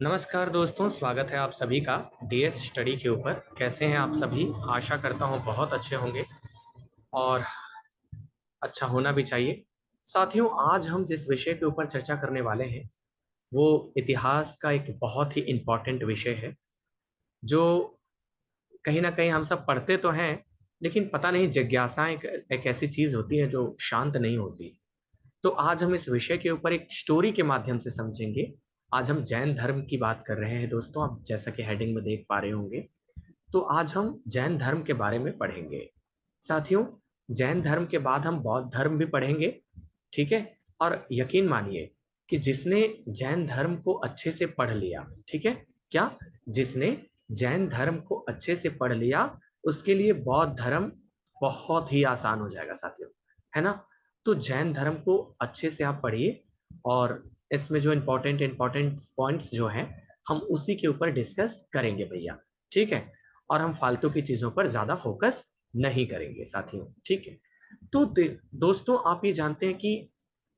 नमस्कार दोस्तों, स्वागत है आप सभी का डीएस स्टडी के ऊपर। कैसे हैं आप सभी? आशा करता हूं बहुत अच्छे होंगे और अच्छा होना भी चाहिए। साथियों, आज हम जिस विषय के ऊपर चर्चा करने वाले हैं वो इतिहास का एक बहुत ही इम्पोर्टेंट विषय है, जो कहीं ना कहीं हम सब पढ़ते तो हैं, लेकिन पता नहीं जिज्ञासाएं एक ऐसी चीज होती है जो शांत नहीं होती। तो आज हम इस विषय के ऊपर एक स्टोरी के माध्यम से समझेंगे। आज हम जैन धर्म की बात कर रहे हैं दोस्तों, आप जैसा कि हेडिंग में देख पा रहे होंगे। तो आज हम जैन धर्म के बारे में पढ़ेंगे। साथियों, जैन धर्म के बाद हम बौद्ध धर्म भी पढ़ेंगे, ठीक है। और यकीन मानिए कि जिसने जैन धर्म को अच्छे से पढ़ लिया, ठीक है, क्या, जिसने जैन धर्म को अच्छे से पढ़ लिया, उसके लिए बौद्ध धर्म बहुत ही आसान हो जाएगा साथियों, है ना। तो जैन धर्म को अच्छे से आप पढ़िए और इसमें जो इम्पोर्टेंट इम्पोर्टेंट पॉइंट्स जो हैं हम उसी के ऊपर डिस्कस करेंगे भैया, ठीक है। और हम फालतू की चीजों पर ज्यादा फोकस नहीं करेंगे साथियों, ठीक है। तो दोस्तों, आप ये जानते हैं कि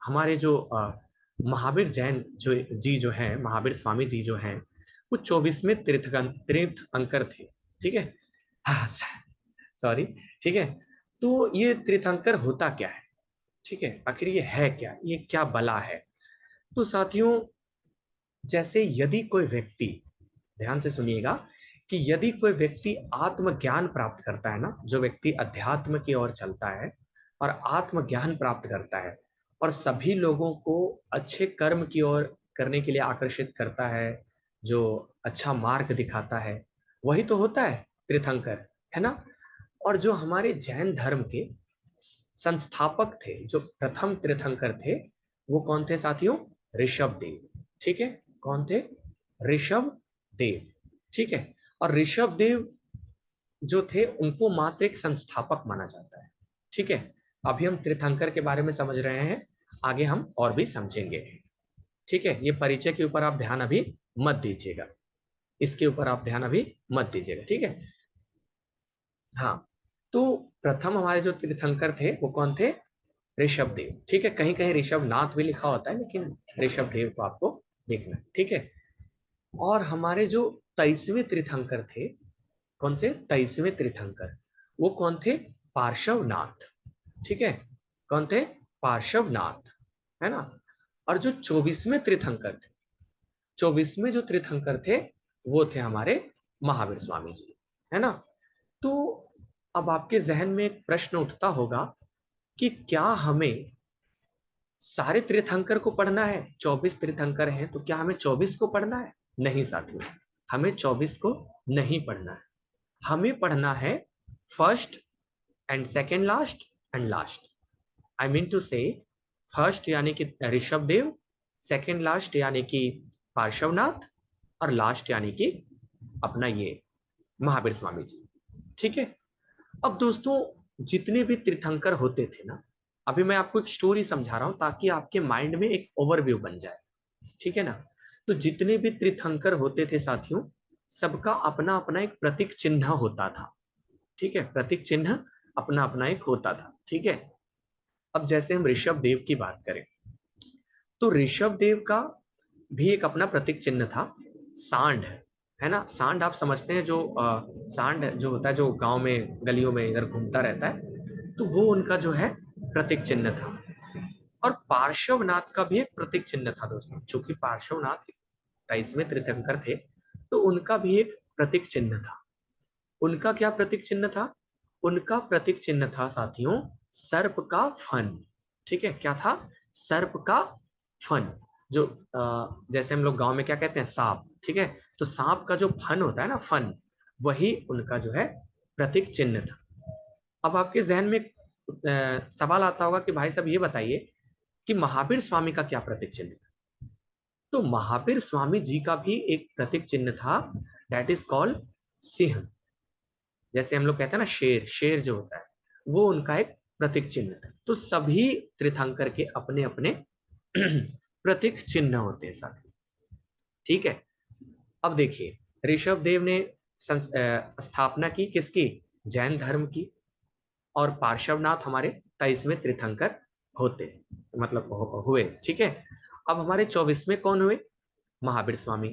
हमारे जो महावीर जैन जो हैं, महावीर स्वामी जी जो हैं, वो 24वें तीर्थंकर थे, ठीक है। हाँ, सॉरी, ठीक है। तो ये तीर्थंकर होता क्या है, ठीक है, आखिर ये है क्या, ये क्या बला है? तो साथियों, जैसे यदि कोई व्यक्ति, ध्यान से सुनिएगा, कि यदि कोई व्यक्ति आत्मज्ञान प्राप्त करता है ना, जो व्यक्ति अध्यात्म की ओर चलता है और आत्मज्ञान प्राप्त करता है और सभी लोगों को अच्छे कर्म की ओर करने के लिए आकर्षित करता है, जो अच्छा मार्ग दिखाता है, वही तो होता है तीर्थंकर, है ना। और जो हमारे जैन धर्म के संस्थापक थे, जो प्रथम तीर्थंकर थे, वो कौन थे साथियों? ऋषभ देव, ठीक है। कौन थे? ऋषभ देव, ठीक है। और ऋषभ देव जो थे उनको मात्र एक संस्थापक माना जाता है, ठीक है। अभी हम तीर्थंकर के बारे में समझ रहे हैं, आगे हम और भी समझेंगे, ठीक है। ये परिचय के ऊपर आप ध्यान अभी मत दीजिएगा, इसके ऊपर आप ध्यान अभी मत दीजिएगा, ठीक है। हाँ, तो प्रथम हमारे जो तीर्थंकर थे वो कौन थे? ऋषभ देव, ठीक है। कहीं कहीं ऋषभ नाथ भी लिखा होता है, लेकिन ऋषभ देव को आपको देखना है, ठीक है। और हमारे जो 23वें तीर्थंकर थे, कौन से 23वें तीर्थंकर? वो कौन थे? पार्श्वनाथ, ठीक है। कौन थे? पार्श्वनाथ, है ना। और जो 24वें तीर्थंकर थे, 24वें जो तीर्थंकर थे, वो थे हमारे महावीर स्वामी जी, है ना। तो अब आपके जहन में एक प्रश्न उठता होगा कि क्या हमें सारे तीर्थंकर को पढ़ना है? 24 तीर्थंकर हैं तो क्या हमें 24 को पढ़ना है? नहीं साथियों, हमें 24 को नहीं पढ़ना है। हमें पढ़ना है first and second last and last. I mean to say, first यानी कि ऋषभ देव, सेकेंड लास्ट यानी कि पार्श्वनाथ, और लास्ट यानी कि अपना ये महावीर स्वामी जी, ठीक है। अब दोस्तों, जितने भी तीर्थंकर होते थे ना, अभी मैं आपको एक स्टोरी समझा रहा हूं ताकि आपके माइंड में एक ओवरव्यू बन जाए, ठीक है ना। तो जितने भी तीर्थंकर होते थे साथियों, सबका अपना अपना एक प्रतीक चिन्ह होता था, ठीक है। प्रतीक चिन्ह अपना अपना एक होता था, ठीक है। अब जैसे हम ऋषभ देव की बात करें, तो ऋषभ देव का भी एक अपना प्रतीक चिन्ह था, सांड, है ना। सांड आप समझते हैं, जो सांड जो होता है, जो गांव में गलियों में इधर घूमता रहता है, तो वो उनका जो है प्रतीक चिन्ह था। और पार्श्वनाथ का भी एक प्रतीक चिन्ह था दोस्तों, चूंकि पार्श्वनाथ 23वें तीर्थंकर थे, तो उनका भी एक प्रतीक चिन्ह था। उनका क्या प्रतीक चिन्ह था? उनका प्रतीक चिन्ह था साथियों, सर्प का फन, ठीक है। क्या था? सर्प का फन। जो जैसे हम लोग गांव में क्या कहते हैं, सांप, ठीक है। तो सांप का जो फन होता है ना, फन, वही उनका जो है प्रतीक चिन्ह था। अब आपके जहन में सवाल आता होगा कि भाई साहब ये बताइए कि महावीर स्वामी का क्या प्रतीक चिन्ह था? तो महावीर स्वामी जी का भी एक प्रतीक चिन्ह था, दैट इज कॉल्ड सिंह। जैसे हम लोग कहते हैं ना, शेर, शेर जो होता है, वो उनका एक प्रतीक चिन्ह था। तो सभी तीर्थंकर के अपने अपने प्रतीक चिन्ह होते हैं साथ, ठीक है। अब देखिए, ऋषभ देव ने स्थापना की किसकी? जैन धर्म की। और पार्श्वनाथ हमारे 23वें तीर्थंकर होते, मतलब हुए, ठीक है। अब हमारे 24वें कौन हुए? महावीर स्वामी।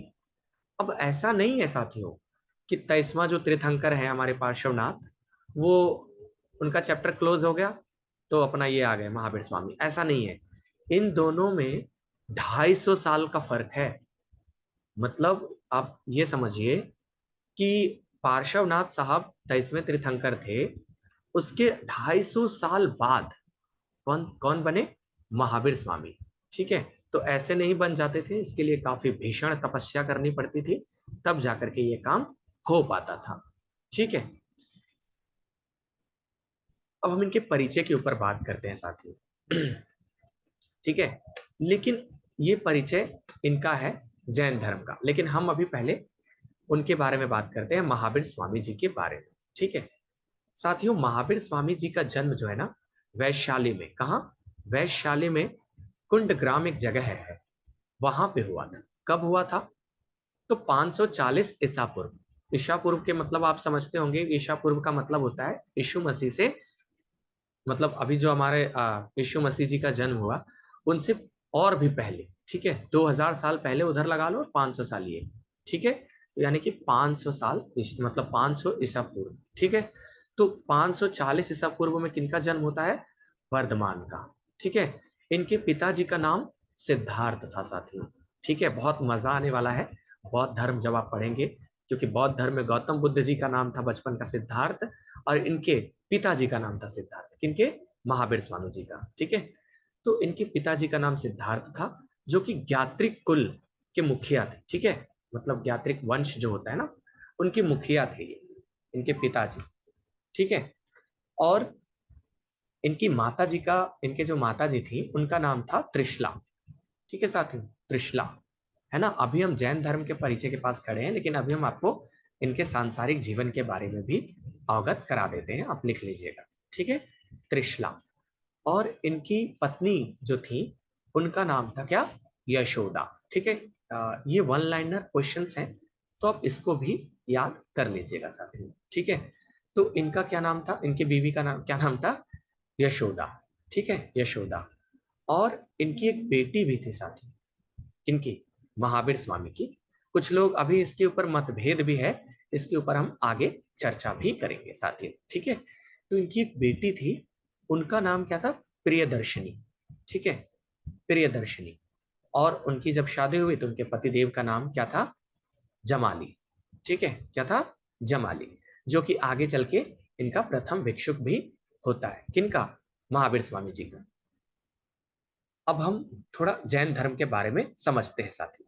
अब ऐसा नहीं है साथियों कि 23वां जो तीर्थंकर है हमारे पार्श्वनाथ, वो उनका चैप्टर क्लोज हो गया तो अपना ये आ गए महावीर स्वामी, ऐसा नहीं है। इन दोनों में 250 साल का फर्क है। मतलब आप ये समझिए कि पार्श्वनाथ साहब 23वें तीर्थंकर थे, उसके 250 साल बाद कौन कौन बने? महावीर स्वामी। ठीक है, तो ऐसे नहीं बन जाते थे, इसके लिए काफी भीषण तपस्या करनी पड़ती थी, तब जाकर के ये काम हो पाता था। ठीक है, अब हम इनके परिचय के ऊपर बात करते हैं साथियों। ठीक है, लेकिन ये परिचय इनका है जैन धर्म का, लेकिन हम अभी पहले उनके बारे में बात करते हैं, महावीर स्वामी जी के बारे में। ठीक है साथियों, महावीर स्वामी जी का जन्म जो है ना, वैशाली में, कहा? वैशाली में कुंडग्राम एक जगह है, वहां पे हुआ था। कब हुआ था? तो 540 ईसा पूर्व। ईसा पूर्व के मतलब आप समझते होंगे, ईसा पूर्व का मतलब होता है यीशु मसीह से, मतलब अभी जो हमारे यीशु मसीह जी का जन्म हुआ उनसे और भी पहले। ठीक है, 2000 साल पहले उधर लगा लो और 500 साल ये। ठीक है, तो यानी कि 500 साल मतलब 500 ईसा पूर्व। ठीक है, तो 540 ईसा पूर्व में किनका जन्म होता है? वर्धमान का। ठीक है, इनके पिताजी का नाम सिद्धार्थ था साथियों। ठीक है, बहुत मजा आने वाला है बौद्ध धर्म जब आप पढ़ेंगे, क्योंकि बौद्ध धर्म में गौतम बुद्ध जी का नाम था बचपन का सिद्धार्थ, और इनके पिताजी का नाम था सिद्धार्थ। किनके? महावीर स्वामी जी का। ठीक है, तो इनके पिताजी का नाम सिद्धार्थ था, जो कि ज्ञात्रिक कुल के मुखिया थे। ठीक है, मतलब ज्ञात्रिक वंश जो होता है ना, उनके मुखिया थे ये, इनके पिताजी। ठीक है, और इनकी माता जी का, इनके जो माता जी थी उनका नाम था त्रिशला। ठीक है साथियों, त्रिशला, है ना। अभी हम जैन धर्म के परिचय के पास खड़े हैं, लेकिन अभी हम आपको इनके सांसारिक जीवन के बारे में भी अवगत करा देते हैं, आप लिख लीजिएगा। ठीक है, त्रिशला। और इनकी पत्नी जो थी उनका नाम था क्या? यशोदा। ठीक है, ये वन लाइनर क्वेश्चंस हैं, तो आप इसको भी याद कर लीजिएगा साथियों। ठीक है, तो इनका क्या नाम था? इनकी बीवी का नाम क्या नाम था? यशोदा। ठीक है, यशोदा। और इनकी एक बेटी भी थी साथियों। किनकी? महावीर स्वामी की। कुछ लोग अभी इसके ऊपर मतभेद भी है, इसके ऊपर हम आगे चर्चा भी करेंगे साथियों। ठीक है, तो इनकी एक बेटी थी, उनका नाम क्या था? प्रियदर्शनी। ठीक है, प्रियदर्शनी। और उनकी जब शादी हुई तो उनके पतिदेव का नाम क्या था? जमाली। ठीक है, क्या था? जमाली, जो कि आगे चल के इनका प्रथम भिक्षुक भी होता है। किनका? महावीर स्वामी जी का। अब हम थोड़ा जैन धर्म के बारे में समझते हैं साथी।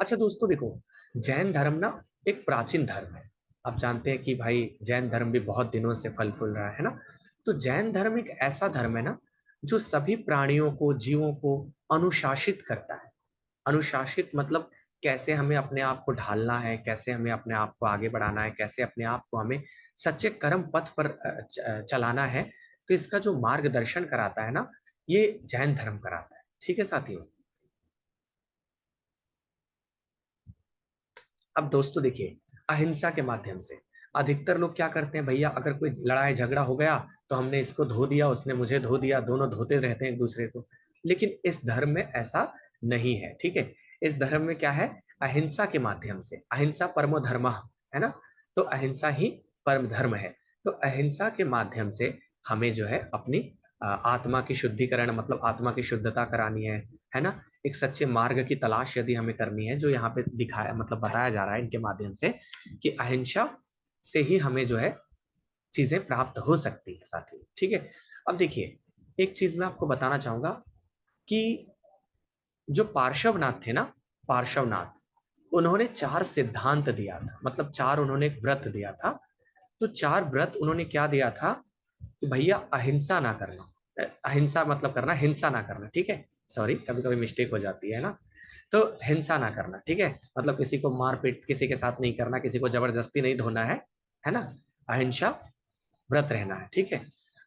अच्छा दोस्तों देखो, जैन धर्म ना एक प्राचीन धर्म है। आप जानते हैं कि भाई जैन धर्म भी बहुत दिनों से फल फूल रहा है ना। तो जैन धर्म एक ऐसा धर्म है ना, जो सभी प्राणियों को, जीवों को अनुशासित करता है। अनुशासित मतलब कैसे हमें अपने आप को ढालना है, कैसे हमें अपने आप को आगे बढ़ाना है, कैसे अपने आप को हमें सच्चे कर्म पथ पर चलाना है। तो इसका जो मार्गदर्शन कराता है ना, ये जैन धर्म कराता है। ठीक है साथियों। अब दोस्तों देखिए, अहिंसा के माध्यम से अधिकतर लोग क्या करते हैं भैया, अगर कोई लड़ाई झगड़ा हो गया तो हमने इसको धो दिया, उसने मुझे धो दिया, दोनों धोते रहते हैं एक दूसरे को। लेकिन इस धर्म में ऐसा नहीं है। ठीक है, इस धर्म में क्या है? अहिंसा के माध्यम से, अहिंसा परमो धर्म है ना, तो अहिंसा ही परम धर्म है। तो अहिंसा के माध्यम से हमें जो है अपनी आत्मा की शुद्धिकरण, मतलब आत्मा की शुद्धता करानी है ना। एक सच्चे मार्ग की तलाश यदि हमें करनी है, जो यहाँ पे दिखाया मतलब बताया जा रहा है इनके माध्यम से, कि अहिंसा से ही हमें जो है चीजें प्राप्त हो सकती है साथियों। ठीक है, अब देखिए, एक चीज मैं आपको बताना चाहूंगा कि जो पार्श्वनाथ थे ना, पार्श्वनाथ, उन्होंने 4 सिद्धांत दिया था, मतलब 4 उन्होंने व्रत दिया था। तो 4 व्रत उन्होंने क्या दिया था कि भैया अहिंसा ना करना, अहिंसा मतलब करना, हिंसा ना करना। ठीक है, सॉरी कभी कभी मिस्टेक हो जाती है ना। तो हिंसा ना करना, ठीक है, मतलब किसी को मारपीट किसी के साथ नहीं करना, किसी को जबरदस्ती नहीं धोना है ना। अहिंसा व्रत रहना है। ठीक है,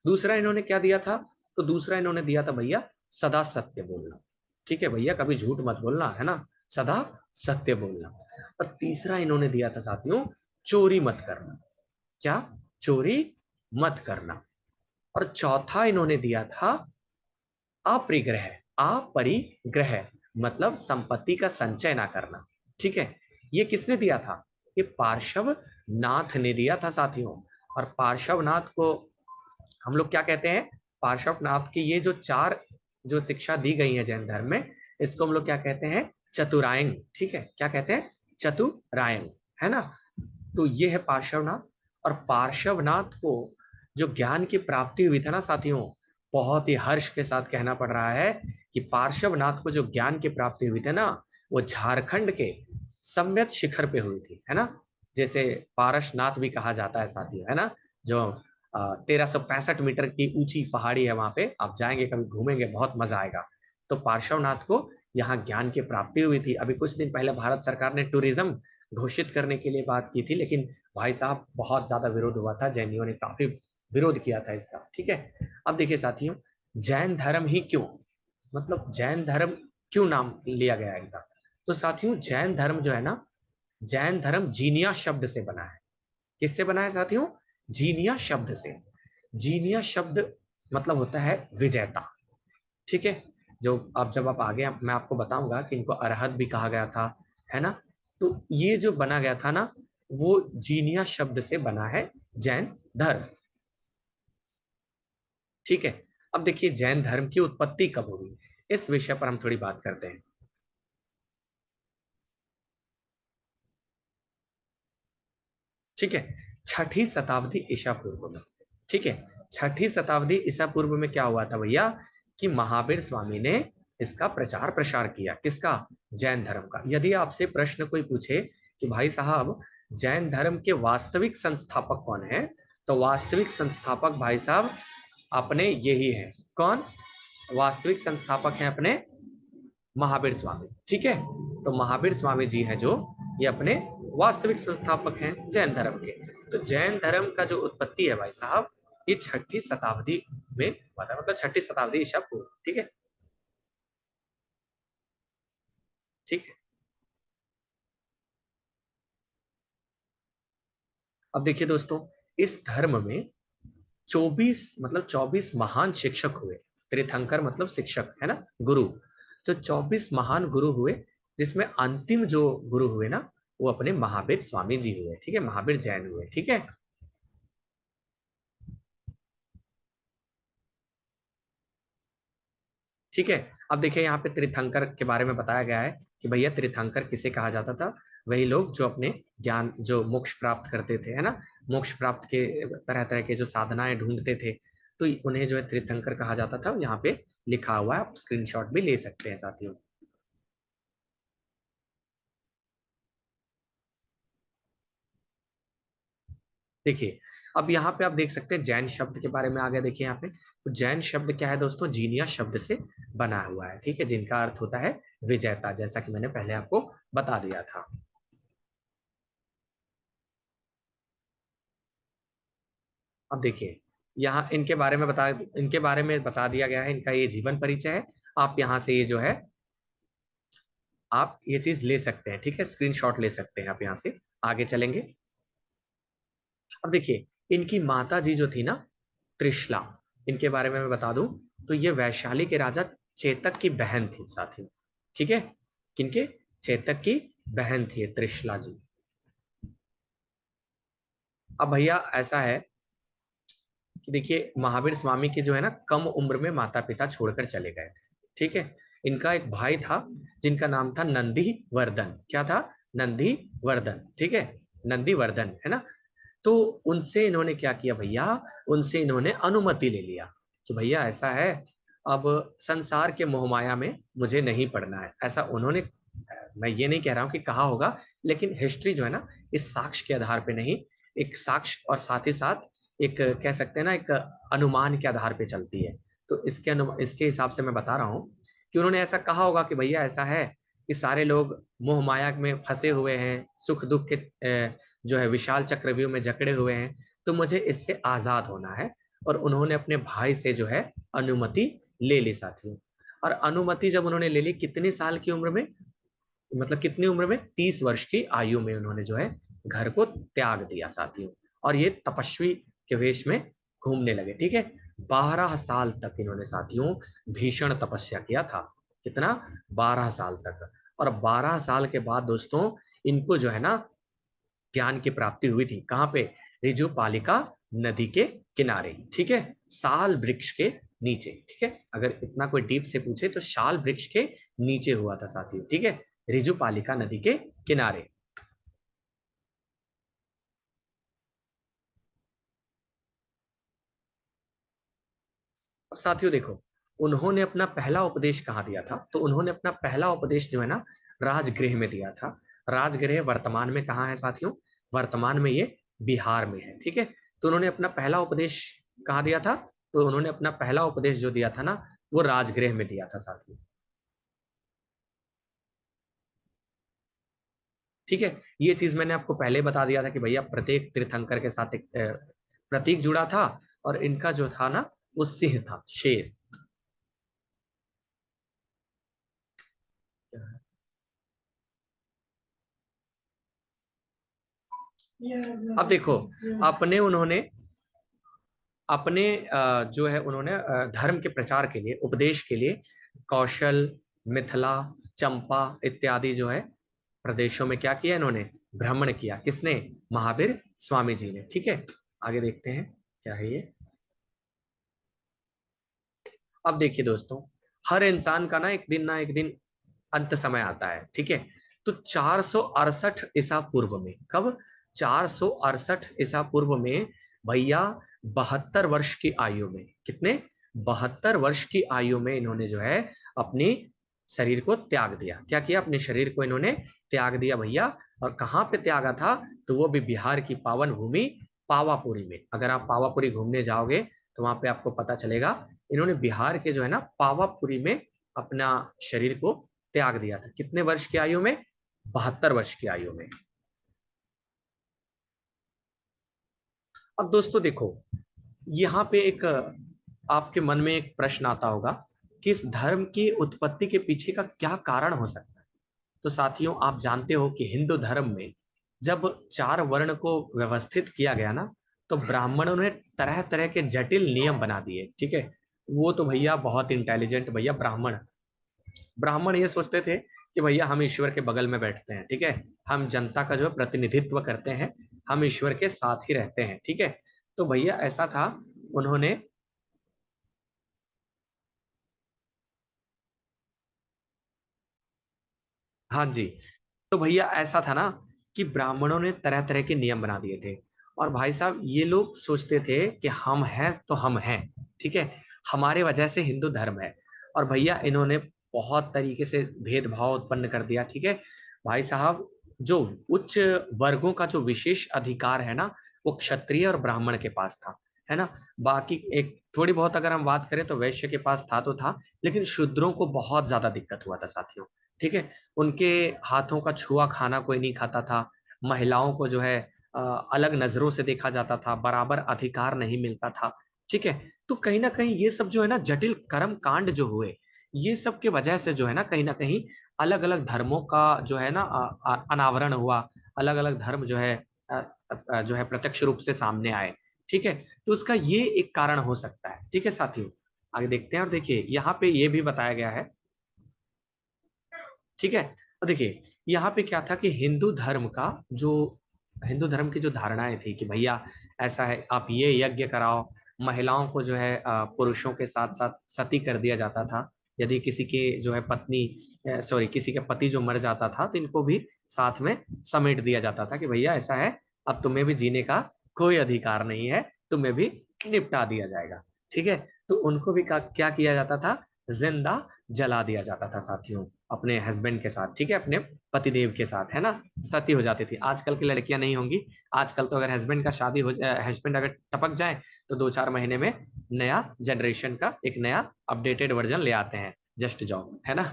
दूसरा इन्होंने क्या दिया था? तो दूसरा इन्होंने दिया था भैया सदा सत्य बोलना। ठीक है भैया, कभी झूठ मत बोलना, है ना, सदा सत्य बोलना। और तीसरा इन्होंने दिया था साथियों, चोरी मत करना। क्या? चोरी मत करना। और चौथा इन्होंने दिया था अपरिग्रह, अपरिग्रह मतलब संपत्ति का संचय ना करना। ठीक है, ये किसने दिया था? ये पार्श्वनाथ ने दिया था साथियों। और पार्श्वनाथ को हम लोग क्या कहते हैं? पार्श्वनाथ की ये जो चार जो शिक्षा दी गई है जैन धर्म में, इसको हम लोग क्या कहते हैं? चतुरायन। ठीक है, क्या कहते हैं? चतुरायन, है ना? तो ये है पार्श्वनाथ। और पार्श्वनाथ को जो ज्ञान की प्राप्ति हुई थी ना साथियों, बहुत ही हर्ष के साथ कहना पड़ रहा है कि पार्श्वनाथ को जो ज्ञान की प्राप्ति हुई थी ना, वो झारखंड के सम्यक शिखर पे हुई थी, है ना? जैसे पारसनाथ भी कहा जाता है साथियों, है ना? जो 1365 मीटर की ऊंची पहाड़ी है, वहां पे आप जाएंगे कभी, घूमेंगे, बहुत मजा आएगा। तो पार्श्वनाथ को यहाँ ज्ञान की प्राप्ति हुई थी। अभी कुछ दिन पहले भारत सरकार ने टूरिज्म घोषित करने के लिए बात की थी, लेकिन भाई साहब बहुत ज्यादा विरोध हुआ था, जैनियों ने काफी विरोध किया था इसका। ठीक है, अब देखिए साथियों, जैन धर्म ही क्यों, मतलब जैन धर्म क्यों नाम लिया गया है इनका? तो साथियों, जैन धर्म जो है ना, जैन धर्म जीनिया शब्द से बना है। किससे बना है साथियों? जीनिया शब्द से। जीनिया शब्द मतलब होता है विजेता। ठीक है, जो अब जब आप आगे मैं आपको बताऊंगा कि इनको अरहत भी कहा गया था, है ना? तो ये जो बना गया था ना, वो जीनिया शब्द से बना है जैन धर्म। ठीक है, अब देखिए जैन धर्म की उत्पत्ति कब हुई, इस विषय पर हम थोड़ी बात करते हैं। ठीक है, छठी शताब्दी ईसा पूर्व में। ठीक है, छठी शताब्दी ईसा पूर्व में क्या हुआ था भैया, कि महावीर स्वामी ने इसका प्रचार प्रसार किया। किसका? जैन धर्म का। यदि आपसे प्रश्न कोई पूछे कि भाई साहब जैन धर्म के वास्तविक संस्थापक कौन है, तो वास्तविक संस्थापक भाई साहब अपने यही है। कौन? वास्तविक संस्थापक हैं अपने महावीर स्वामी। ठीक है, तो महावीर स्वामी जी हैं जो ये अपने वास्तविक संस्थापक हैं जैन धर्म के। तो जैन धर्म का जो उत्पत्ति है भाई साहब, ये छठी शताब्दी में हुआ था, मतलब छठी शताब्दी ईसा पूर्व। ठीक है, ठीक है। अब देखिए दोस्तों, इस धर्म में 24 मतलब 24 महान शिक्षक हुए। तीर्थंकर मतलब शिक्षक, है ना, गुरु। तो 24 महान गुरु हुए, जिसमें अंतिम जो गुरु हुए ना, वो अपने महावीर स्वामी जी हुए। ठीक है, महावीर जैन हुए। ठीक है, ठीक है। अब देखिए यहाँ पे तीर्थंकर के बारे में बताया गया है कि भैया तीर्थंकर किसे कहा जाता था? वही लोग जो अपने ज्ञान, जो मोक्ष प्राप्त करते थे, है ना, मोक्ष प्राप्त के तरह तरह के जो साधनाएं ढूंढते थे, तो उन्हें जो है तीर्थंकर कहा जाता था। यहाँ पे लिखा हुआ है, आप स्क्रीनशॉट भी ले सकते हैं साथियों। देखिए, अब यहाँ पे आप देख सकते हैं जैन शब्द के बारे में। आगे देखिए यहाँ पे, तो जैन शब्द क्या है दोस्तों? जीनिया शब्द से बना हुआ है। ठीक है, जिनका अर्थ होता है विजेता, जैसा कि मैंने पहले आपको बता दिया था। अब देखिए, यहाँ इनके बारे में बता दिया गया है, इनका ये जीवन परिचय है। आप यहाँ से ये जो है, आप ये चीज ले सकते हैं। ठीक है, स्क्रीनशॉट ले सकते हैं आप यहाँ से। आगे चलेंगे। अब देखिए, इनकी माता जी जो थी ना, त्रिशला, इनके बारे में मैं बता दूं, तो ये वैशाली के राजा चेतक की बहन थी साथी। ठीक है, किनके? चेतक की बहन थी त्रिशला जी। अब भैया ऐसा है कि देखिए, महावीर स्वामी के जो है ना, कम उम्र में माता पिता छोड़कर चले गए थे। ठीक है, इनका एक भाई था जिनका नाम था नंदी वर्धन। क्या था? नंदी वर्धन। ठीक है, नंदी वर्धन, है ना? तो उनसे इन्होंने क्या किया भैया, उनसे इन्होंने अनुमति ले लिया कि भैया ऐसा है, अब संसार के मोहमाया में मुझे नहीं पढ़ना है। ऐसा उन्होंने, मैं ये नहीं कह रहा हूँ कि कहा होगा, लेकिन हिस्ट्री जो है ना, इस साक्ष्य के आधार पे नहीं, एक साक्ष्य और साथ ही साथ एक कह सकते हैं ना, एक अनुमान के आधार पे चलती है। तो इसके हिसाब से मैं बता रहा हूँ कि उन्होंने ऐसा कहा होगा कि भैया ऐसा है कि सारे लोग मोह माया में फंसे हुए हैं, सुख दुख के जो है विशाल चक्रव्यूह में जकड़े हुए हैं, तो मुझे इससे आजाद होना है। और उन्होंने अपने भाई से जो है अनुमति ले ली साथियों। और अनुमति जब उन्होंने ले ली, कितने साल की उम्र में, मतलब कितनी उम्र में? 30 वर्ष की आयु में उन्होंने जो है घर को त्याग दिया साथियों। और ये तपस्वी के वेश में घूमने लगे। ठीक है, 12 साल तक इन्होंने साथियों भीषण तपस्या किया था। कितना? 12 साल तक। और 12 साल के बाद दोस्तों इनको जो है ना ज्ञान की प्राप्ति हुई थी। कहां पे? ऋजुपालिका नदी के किनारे, ठीक है, साल वृक्ष के नीचे। ठीक है, अगर इतना कोई डीप से पूछे तो साल वृक्ष के नीचे हुआ था साथियों। ठीक है, ऋजुपालिका नदी के किनारे। और साथियों देखो, उन्होंने अपना पहला उपदेश कहाँ दिया था? तो उन्होंने अपना पहला उपदेश जो है ना राजगृह में दिया था। राजगृह वर्तमान में कहाँ है साथियों? वर्तमान में ये बिहार में है। ठीक है, तो उन्होंने अपना पहला उपदेश कहाँ दिया था? तो उन्होंने अपना पहला उपदेश जो दिया था ना वो राजगृह में दिया था साथियों। ठीक है, ये चीज मैंने आपको पहले बता दिया था कि भैया प्रत्येक तीर्थंकर के साथ एक प्रतीक जुड़ा था, और इनका जो था ना वो सिंह था, शेर। अब देखो, अपने उन्होंने अपने जो है उन्होंने धर्म के प्रचार के लिए, उपदेश के लिए कौशल, मिथिला, चंपा इत्यादि जो है प्रदेशों में क्या किया इन्होंने? भ्रमण किया। किसने? महावीर स्वामी जी ने। ठीक है, आगे देखते हैं क्या है ये। अब देखिए दोस्तों, हर इंसान का ना एक दिन अंत समय आता है। ठीक है, तो 468 ईसा पूर्व में, कब? 468 ईसा पूर्व में भैया 72 वर्ष की आयु में, कितने? 72 वर्ष की आयु में इन्होंने जो है अपनी शरीर को त्याग दिया। क्या किया? अपने शरीर को इन्होंने त्याग दिया भैया। और कहाँ पे त्यागा था? तो वो भी बिहार की पावन भूमि पावापुरी में। अगर आप पावापुरी घूमने जाओगे तो वहां पे आपको पता चलेगा इन्होंने बिहार के जो है ना पावापुरी में अपना शरीर को त्याग दिया था। कितने वर्ष की आयु में? 72 वर्ष की आयु में। अब दोस्तों देखो, यहाँ पे एक आपके मन में एक प्रश्न आता होगा कि इस धर्म की उत्पत्ति के पीछे का क्या कारण हो सकता है? तो साथियों आप जानते हो कि हिंदू धर्म में जब चार वर्ण को व्यवस्थित किया गया ना, तो ब्राह्मणों ने तरह तरह के जटिल नियम बना दिए। ठीक है, वो तो भैया बहुत इंटेलिजेंट भैया ब्राह्मण। ब्राह्मण ये सोचते थे कि भैया हम ईश्वर के बगल में बैठते हैं। ठीक है, हम जनता का जो है प्रतिनिधित्व करते हैं, हम ईश्वर के साथ ही रहते हैं। ठीक है, तो भैया ऐसा था, उन्होंने, हाँ जी, तो भैया ऐसा था ना कि ब्राह्मणों ने तरह तरह के नियम बना दिए थे। और भाई साहब ये लोग सोचते थे कि हम हैं तो हम हैं। ठीक है, हमारे वजह से हिंदू धर्म है। और भैया इन्होंने बहुत तरीके से भेदभाव उत्पन्न कर दिया। ठीक है भाई साहब, जो उच्च वर्गों का जो विशेष अधिकार है ना वो क्षत्रिय और ब्राह्मण के पास था, है ना। बाकी एक थोड़ी बहुत अगर हम बात करें तो वैश्य के पास था तो था, लेकिन शूद्रों को बहुत ज्यादा दिक्कत हुआ था साथियों। ठीक है, उनके हाथों का छुआ खाना कोई नहीं खाता था। महिलाओं को जो है अ, अलग नजरों से देखा जाता था, बराबर अधिकार नहीं मिलता था। ठीक है, तो कहीं ना कहीं ये सब जो है ना जटिल कर्म कांड जो हुए, ये सब के वजह से जो है ना कहीं अलग अलग धर्मों का जो है ना अनावरण हुआ। अलग अलग धर्म जो है जो है प्रत्यक्ष रूप से सामने आए। ठीक है, तो उसका ये एक कारण हो सकता है। ठीक है साथियों, आगे देखते हैं। और देखिए यहाँ पे ये भी बताया गया है। ठीक है, और देखिए यहाँ पे क्या था कि हिंदू धर्म की जो धारणाएं थी कि भैया ऐसा है, आप ये यज्ञ कराओ। महिलाओं को जो है पुरुषों के साथ साथ सती कर दिया जाता था। यदि किसी के जो है पत्नी, सॉरी, किसी के पति जो मर जाता था तो इनको भी साथ में समेट दिया जाता था कि भैया ऐसा है, अब तुम्हें भी जीने का कोई अधिकार नहीं है, तुम्हें भी निपटा दिया जाएगा। ठीक है, तो उनको भी क्या किया जाता था? जिंदा जला दिया जाता था साथियों, अपने हस्बैंड के साथ। ठीक है, अपने पतिदेव के साथ, है ना। सती हो जाती थी। आजकल की लड़कियां नहीं होंगी। आजकल तो अगर हस्बैंड का शादी हो, हस्बैंड अगर टपक जाए तो 2-4 महीने में नया जनरेशन का एक नया अपडेटेड वर्जन ले आते हैं, जस्ट जॉब, है ना।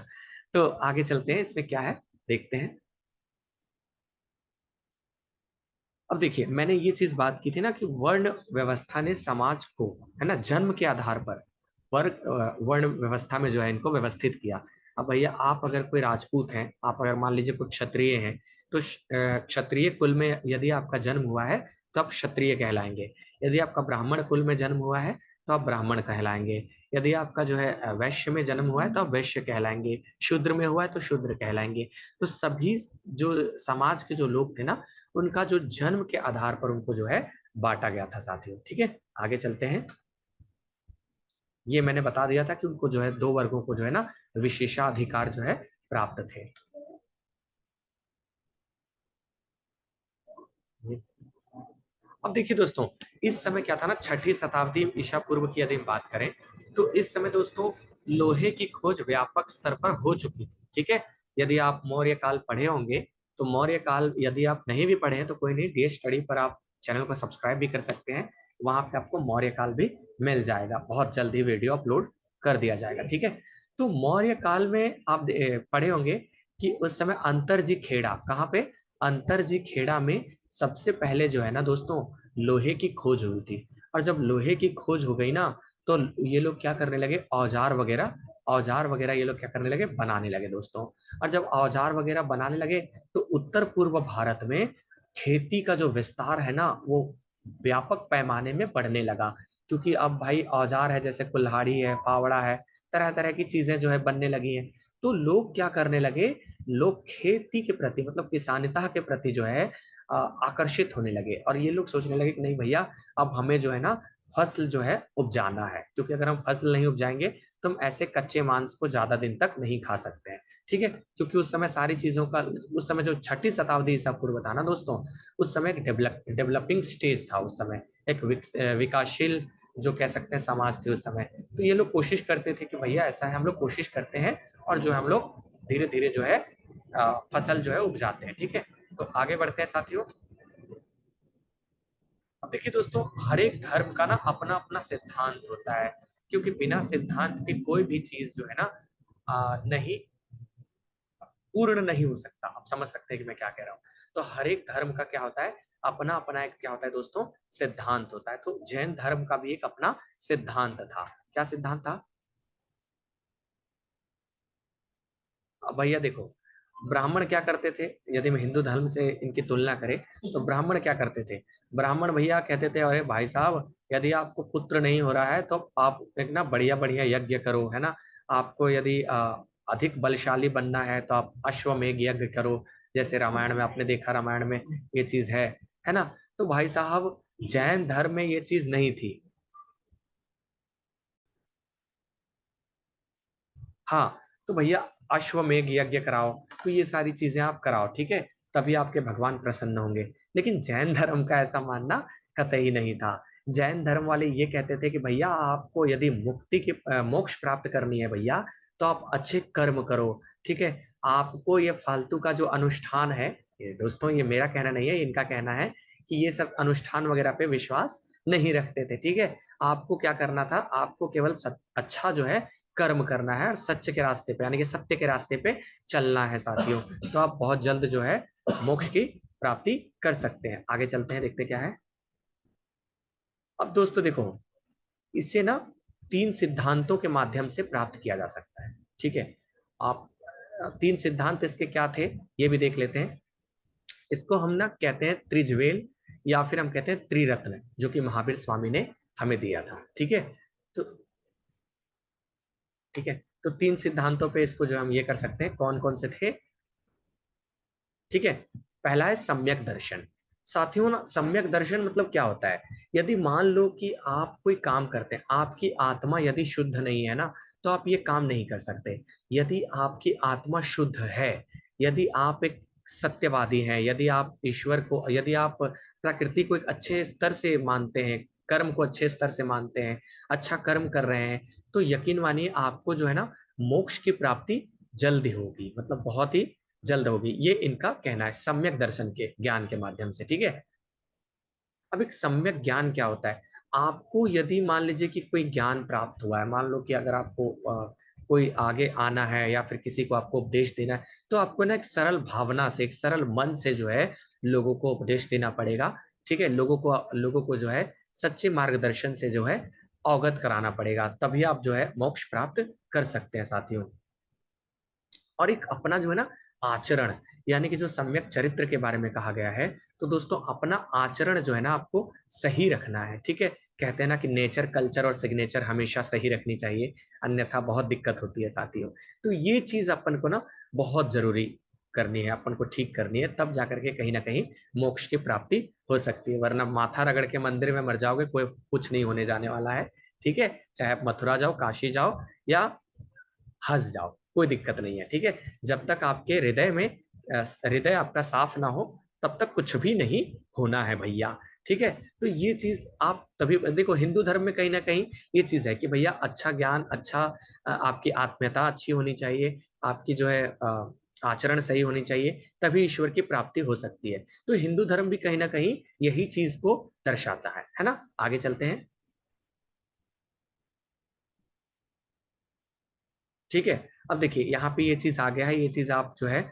तो आगे चलते हैं, इसमें क्या है देखते हैं। अब देखिए मैंने ये चीज बात की थी ना कि वर्ण व्यवस्था ने समाज को, है ना, जन्म के आधार पर वर्ण व्यवस्था में जो है इनको व्यवस्थित किया। अब भैया आप अगर कोई राजपूत हैं, आप अगर मान लीजिए कोई क्षत्रिय हैं, तो क्षत्रिय कुल में यदि आपका जन्म हुआ है तो आप क्षत्रिय कहलाएंगे। यदि आपका ब्राह्मण कुल में जन्म हुआ है तो आप ब्राह्मण कहलाएंगे। यदि आपका जो है वैश्य में जन्म हुआ है तो आप वैश्य कहलाएंगे, शूद्र में हुआ है तो शूद्र कहलाएंगे। तो सभी जो समाज के जो लोग थे ना, उनका जो जन्म के आधार पर उनको जो है बांटा गया था साथियों। ठीक है, आगे चलते हैं। ये मैंने बता दिया था कि उनको जो है दो वर्गों को जो है ना विशेषाधिकार जो है प्राप्त थे। अब देखिए दोस्तों, इस समय क्या था ना, छठी शताब्दी ईसा पूर्व की यदि हम बात करें तो इस समय दोस्तों लोहे की खोज व्यापक स्तर पर हो चुकी थी। ठीक है, यदि आप मौर्य काल पढ़े होंगे तो मौर्य काल, यदि आप नहीं भी पढ़े हैं तो कोई नहीं, डीएस स्टडी पर आप चैनल को सब्सक्राइब भी कर सकते हैं। वहां पे आपको मौर्य काल भी मिल जाएगा, बहुत जल्दी वीडियो अपलोड कर दिया जाएगा। ठीक है, तो मौर्य काल में आप पढ़े होंगे कि उस समय अंतरजी खेड़ा, कहाँ पे, अंतरजी खेड़ा में सबसे पहले जो है ना दोस्तों लोहे की खोज हुई थी। और जब लोहे की खोज हो गई ना, तो ये लोग क्या करने लगे, औजार वगैरह ये लोग क्या करने लगे, बनाने लगे दोस्तों। और जब औजार वगैरह बनाने लगे तो उत्तर पूर्व भारत में खेती का जो विस्तार है ना वो व्यापक पैमाने में बढ़ने लगा। क्योंकि अब भाई औजार है, जैसे कुल्हाड़ी है, फावड़ा है, तरह तरह की चीजें जो है बनने लगी हैं। तो लोग क्या करने लगे, लोग खेती के प्रति मतलब किसानिता के प्रति जो है आकर्षित होने लगे। और ये लोग सोचने लगे कि नहीं भैया, अब हमें जो है ना फसल जो है उपजाना है, क्योंकि अगर हम फसल नहीं उपजाएंगे तो हम ऐसे कच्चे मांस को ज्यादा दिन तक नहीं खा सकते हैं। ठीक है, क्योंकि उस समय सारी चीजों का, उस समय जो छठी शताब्दी ईसा पूर्व था ना दोस्तों, उस समय एक डेवलपिंग स्टेज था। उस समय एक विकासशील जो कह सकते हैं समाज थे उस समय। तो ये लोग कोशिश करते थे कि भैया ऐसा है, हम लोग कोशिश करते हैं और जो हम लोग धीरे धीरे जो है फसल जो है उपजाते हैं। ठीक है, तो आगे बढ़ते हैं साथियों। अब देखिए दोस्तों, हर एक धर्म का ना अपना अपना सिद्धांत होता है, क्योंकि बिना सिद्धांत के कोई भी चीज जो है ना नहीं, पूर्ण नहीं हो सकता। आप समझ सकते हैं कि मैं क्या कह रहा हूँ। तो हर एक धर्म का क्या होता है, अपना अपना एक क्या होता है दोस्तों, सिद्धांत होता है। तो जैन धर्म का भी एक अपना सिद्धांत था। क्या सिद्धांत था? अब भैया देखो, ब्राह्मण क्या करते थे, यदि हम हिंदू धर्म से इनकी तुलना करें तो ब्राह्मण क्या करते थे, ब्राह्मण भैया कहते थे अरे भाई साहब, यदि आपको पुत्र नहीं हो रहा है तो आप एक ना बढ़िया बढ़िया यज्ञ करो, है ना। आपको यदि अधिक बलशाली बनना है तो आप अश्वमेध यज्ञ करो। जैसे रामायण में आपने देखा, रामायण में ये चीज है ना। तो भाई साहब, जैन धर्म में ये चीज नहीं थी। हाँ, तो भैया अश्वमेध यज्ञ कराओ, तो ये सारी चीजें आप कराओ, ठीक है, तभी आपके भगवान प्रसन्न होंगे। लेकिन जैन धर्म का ऐसा मानना कतई नहीं था। जैन धर्म वाले ये कहते थे कि भैया आपको यदि मुक्ति की मोक्ष प्राप्त करनी है भैया, तो आप अच्छे कर्म करो। ठीक है, आपको ये फालतू का जो अनुष्ठान है, ये दोस्तों ये मेरा कहना नहीं है, इनका कहना है कि ये सब अनुष्ठान वगैरह पे विश्वास नहीं रखते थे। ठीक है, आपको क्या करना था, आपको केवल अच्छा जो है कर्म करना है और सच्चे के रास्ते पे यानी कि सत्य के रास्ते पे चलना है साथियों। तो आप बहुत जल्द जो है मोक्ष की प्राप्ति कर सकते हैं। आगे चलते हैं, देखते क्या है। अब दोस्तों देखो, इसे ना तीन सिद्धांतों के माध्यम से प्राप्त किया जा सकता है। ठीक है, आप तीन सिद्धांत इसके क्या थे ये भी देख लेते हैं। इसको हम ना कहते हैं त्रिज्वेल, या फिर हम कहते हैं त्रिरत्न, जो कि महावीर स्वामी ने हमें दिया था। ठीक है, तो ठीक है, तो तीन सिद्धांतों पे इसको जो हम ये कर सकते हैं, कौन कौन से थे। ठीक है, पहला है सम्यक दर्शन। साथियों ना, सम्यक दर्शन मतलब क्या होता है, यदि मान लो कि आप कोई काम करते हैं, आपकी आत्मा यदि शुद्ध नहीं है ना, तो आप ये काम नहीं कर सकते। यदि आपकी आत्मा शुद्ध है, यदि आप एक सत्यवादी हैं, यदि आप ईश्वर को, यदि आप प्रकृति को एक अच्छे स्तर से मानते हैं, कर्म को अच्छे स्तर से मानते हैं, अच्छा कर्म कर रहे हैं, तो यकीन मानिए आपको जो है ना मोक्ष की प्राप्ति जल्दी होगी, मतलब बहुत ही जल्द होगी। ये इनका कहना है सम्यक दर्शन के ज्ञान के माध्यम से। ठीक है, अब एक सम्यक ज्ञान क्या होता है, आपको यदि मान लीजिए कि कोई ज्ञान प्राप्त हुआ है, मान लो कि अगर आपको कोई आगे आना है या फिर किसी को आपको उपदेश देना है, तो आपको ना एक सरल भावना से, एक सरल मन से जो है लोगों को उपदेश देना पड़ेगा। ठीक है, लोगों को जो है सच्चे मार्गदर्शन से जो है अवगत कराना पड़ेगा, तभी आप जो है मोक्ष प्राप्त कर सकते हैं साथियों। और एक अपना जो है ना आचरण, यानी कि जो सम्यक चरित्र के बारे में कहा गया है, तो दोस्तों अपना आचरण जो है ना आपको सही रखना है। ठीक है, कहते हैं ना कि नेचर, कल्चर और सिग्नेचर हमेशा सही रखनी चाहिए, अन्यथा बहुत दिक्कत होती है साथियों। तो ये चीज अपन को ना बहुत जरूरी करनी है, अपन को ठीक करनी है, तब जाकर के कहीं ना कहीं मोक्ष की प्राप्ति हो सकती है। वरना माथा रगड़ के मंदिर में मर जाओगे, कोई कुछ नहीं होने जाने वाला है। ठीक है, चाहे आप मथुरा जाओ, काशी जाओ या हंस जाओ, कोई दिक्कत नहीं है। ठीक है, जब तक आपके हृदय में हृदय आपका साफ ना हो, तब तक कुछ भी नहीं होना है भैया। ठीक है, तो ये चीज आप तभी देखो, हिंदू धर्म में कहीं ना कहीं ये चीज है कि भैया अच्छा ज्ञान, अच्छा आपकी आत्मीयता अच्छी होनी चाहिए, आपकी जो है आचरण सही होनी चाहिए, तभी ईश्वर की प्राप्ति हो सकती है। तो हिंदू धर्म भी कहीं ना कहीं यही चीज को दर्शाता है ना। आगे चलते हैं। ठीक है, अब देखिए यहाँ पे ये चीज आ गया है, ये चीज आप जो है,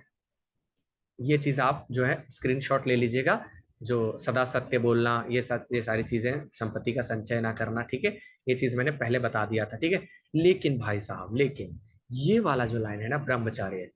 ये चीज आप जो है स्क्रीनशॉट ले लीजिएगा। जो सदा सत्य बोलना, ये सारी चीजें, संपत्ति का संचय ना करना, ठीक है, ये चीज मैंने पहले बता दिया था। ठीक है, लेकिन भाई साहब, लेकिन ये वाला जो लाइन है ना, ब्रह्मचार्य,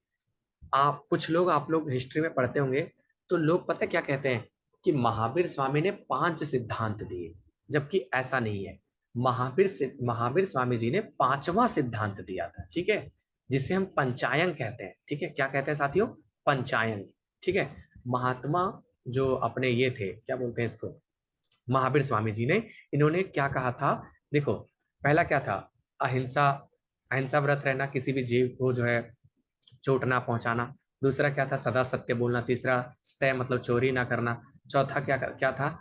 आप कुछ लोग, आप लोग हिस्ट्री में पढ़ते होंगे, तो लोग पता है क्या कहते हैं कि महावीर स्वामी ने 5 सिद्धांत दिए, जबकि ऐसा नहीं है। महावीर स्वामी जी ने 5वां सिद्धांत दिया था। ठीक है, जिसे हम पंचायन कहते हैं। ठीक है, क्या कहते हैं साथियों? पंचायन। ठीक है, महात्मा जो अपने ये थे, क्या बोलते हैं इसको, महावीर स्वामी जी ने, इन्होंने क्या कहा था? देखो, पहला क्या था? अहिंसा, अहिंसा व्रत रहना, किसी भी जीव को जो है चोट ना पहुंचाना। दूसरा क्या था? सदा सत्य बोलना। तीसरा स्तय मतलब चोरी ना करना। चौथा क्या क्या था?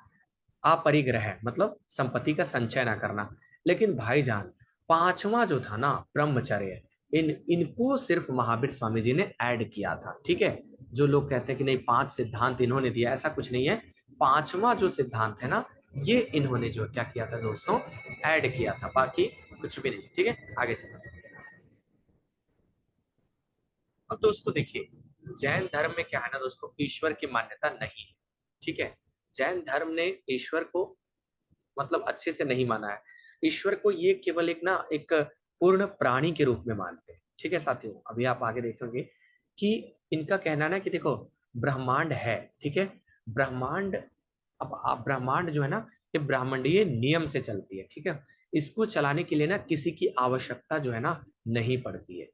अपरिग्रह मतलब संपत्ति का संचय ना करना। लेकिन भाईजान, 5वां जो था ना, ब्रह्मचर्य, इनको सिर्फ महावीर स्वामी जी ने ऐड किया था। ठीक है, जो लोग कहते हैं कि नहीं 5 सिद्धांत इन्होंने दिया, ऐसा कुछ नहीं है। 5वां जो सिद्धांत है ना, ये इन्होंने जो क्या किया था दोस्तों, ऐड किया था, बाकी कुछ भी नहीं। ठीक है, आगे चलते हैं। अब दोस्तों देखिए, जैन धर्म में क्या है ना दोस्तों, ईश्वर की मान्यता नहीं है। ठीक है, जैन धर्म ने ईश्वर को मतलब अच्छे से नहीं माना है। ईश्वर को ये केवल एक ना, एक पूर्ण प्राणी के रूप में मानते हैं। ठीक है साथियों, अभी आप आगे देखेंगे कि इनका कहना है ना कि देखो, ब्रह्मांड है। ठीक है, ब्रह्मांड, अब आप ब्रह्मांड जो है ना, ये ब्रह्मांडीय नियम से चलती है। ठीक है, इसको चलाने के लिए ना किसी की आवश्यकता जो है ना नहीं पड़ती है।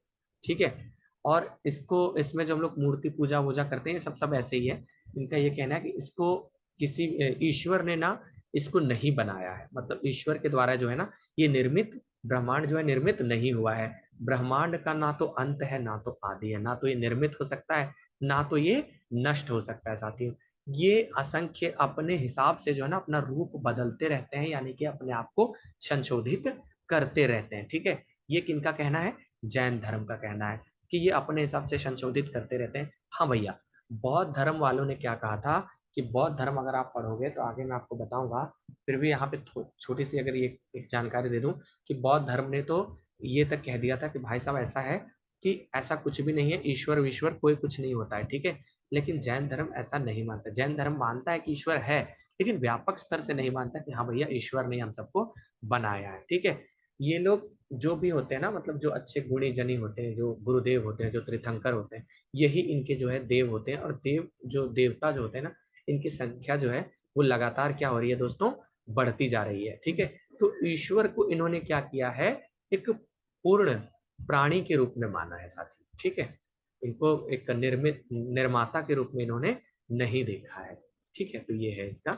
ठीक है, और इसको, इसमें जो हम लोग मूर्ति पूजा वूजा करते हैं, सब सब ऐसे ही है। इनका ये कहना है कि इसको किसी ईश्वर ने ना इसको नहीं बनाया है, मतलब ईश्वर के द्वारा जो है ना ये निर्मित, ब्रह्मांड जो है निर्मित नहीं हुआ है। ब्रह्मांड का ना तो अंत है ना तो आदि है, ना तो ये निर्मित हो सकता है ना तो ये नष्ट हो सकता है साथियों। ये असंख्य अपने हिसाब से जो है ना अपना रूप बदलते रहते हैं, यानी कि अपने आप को संशोधित करते रहते हैं। ठीक है, ये किनका कहना है? जैन धर्म का कहना है कि ये अपने हिसाब से संशोधित करते रहते हैं। हाँ भैया, बौद्ध धर्म वालों ने क्या कहा था कि बौद्ध धर्म अगर आप पढ़ोगे तो आगे मैं आपको बताऊंगा, फिर भी यहाँ पे छोटी सी अगर ये एक जानकारी दे दूं कि बौद्ध धर्म ने तो ये तक कह दिया था कि भाई साहब ऐसा है कि ऐसा कुछ भी नहीं है, ईश्वर विश्वर कोई कुछ नहीं होता है। ठीक है, लेकिन जैन धर्म ऐसा नहीं मानता। जैन धर्म मानता है कि ईश्वर है, लेकिन व्यापक स्तर से नहीं मानता कि हाँ भैया ईश्वर ने हम सबको बनाया है। ठीक है, ये लोग जो भी होते हैं ना, मतलब जो अच्छे गुणी जनी होते हैं, जो गुरुदेव होते हैं, जो तीर्थंकर होते हैं, यही इनके जो है देव होते हैं। और देव, जो देवता जो होते हैं ना, इनकी संख्या जो है वो लगातार क्या हो रही है दोस्तों, बढ़ती जा रही है। ठीक है, तो ईश्वर को इन्होंने क्या किया है, एक पूर्ण प्राणी के रूप में माना है साथी। ठीक है, इनको एक निर्मित निर्माता के रूप में इन्होंने नहीं देखा है। ठीक है, तो ये है इसका।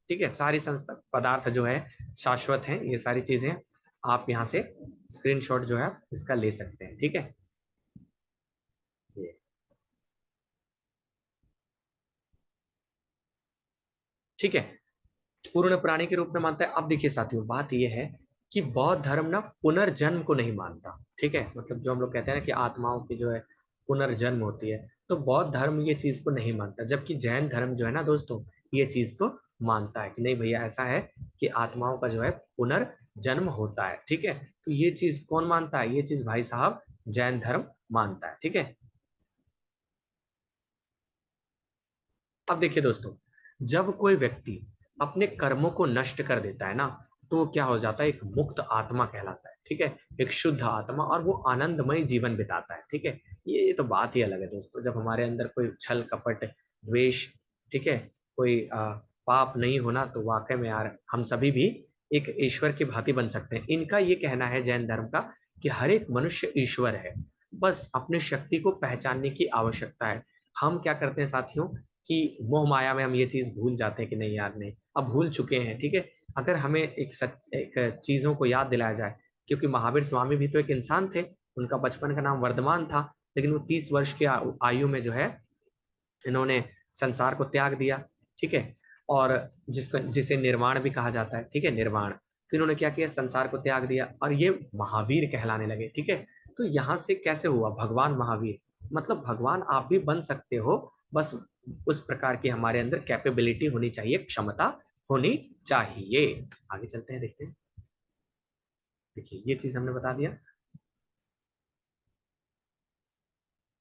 ठीक है, सारी संस्था पदार्थ जो है शाश्वत है, ये सारी चीजें आप यहाँ से स्क्रीनशॉट जो है इसका ले सकते हैं। ठीक है, ये ठीक है, पूर्ण प्राणी के रूप में मानता है। अब देखिए साथियों, बात यह है कि बौद्ध धर्म ना पुनर्जन्म को नहीं मानता। ठीक है, मतलब जो हम लोग कहते हैं ना कि आत्माओं की जो है पुनर्जन्म होती है, तो बौद्ध धर्म ये चीज को नहीं मानता। जबकि जैन धर्म जो है ना दोस्तों, ये चीज को मानता है कि नहीं भैया ऐसा है कि आत्माओं का जो है पुनर्जन्म होता है। ठीक है, तो ये चीज कौन मानता है? ये चीज भाई साहब जैन धर्म मानता है। ठीक है, अब देखिए दोस्तों, जब कोई व्यक्ति अपने कर्मों को नष्ट कर देता है ना, तो वो क्या हो जाता है? एक मुक्त आत्मा कहलाता है। ठीक है, एक शुद्ध आत्मा, और वो आनंदमय जीवन बिताता है। ठीक है, ये तो बात ही अलग है दोस्तों। जब हमारे अंदर कोई छल कपट द्वेष, ठीक है, कोई पाप नहीं होना तो वाकई में यार हम सभी भी एक ईश्वर की भांति बन सकते हैं। इनका ये कहना है जैन धर्म का कि हर एक मनुष्य ईश्वर है, बस अपनी शक्ति को पहचानने की आवश्यकता है। हम क्या करते हैं साथियों कि मोह माया में हम ये चीज भूल जाते हैं कि नहीं यार नहीं, अब भूल चुके हैं, ठीक है। अगर हमें एक चीजों को याद दिलाया जाए, क्योंकि महावीर स्वामी भी तो एक इंसान थे, उनका बचपन का नाम वर्धमान था, लेकिन वो 30 वर्ष की आयु में जो है इन्होंने संसार को त्याग दिया, ठीक है। और जिसे निर्वाण भी कहा जाता है, ठीक है, निर्वाण। तो इन्होंने क्या किया, संसार को त्याग दिया और ये महावीर कहलाने लगे, ठीक है। तो यहाँ से कैसे हुआ भगवान महावीर, मतलब भगवान आप भी बन सकते हो, बस उस प्रकार की हमारे अंदर कैपेबिलिटी होनी चाहिए, क्षमता होनी चाहिए। आगे चलते हैं, देखते हैं। देखिए ये चीज हमने बता दिया।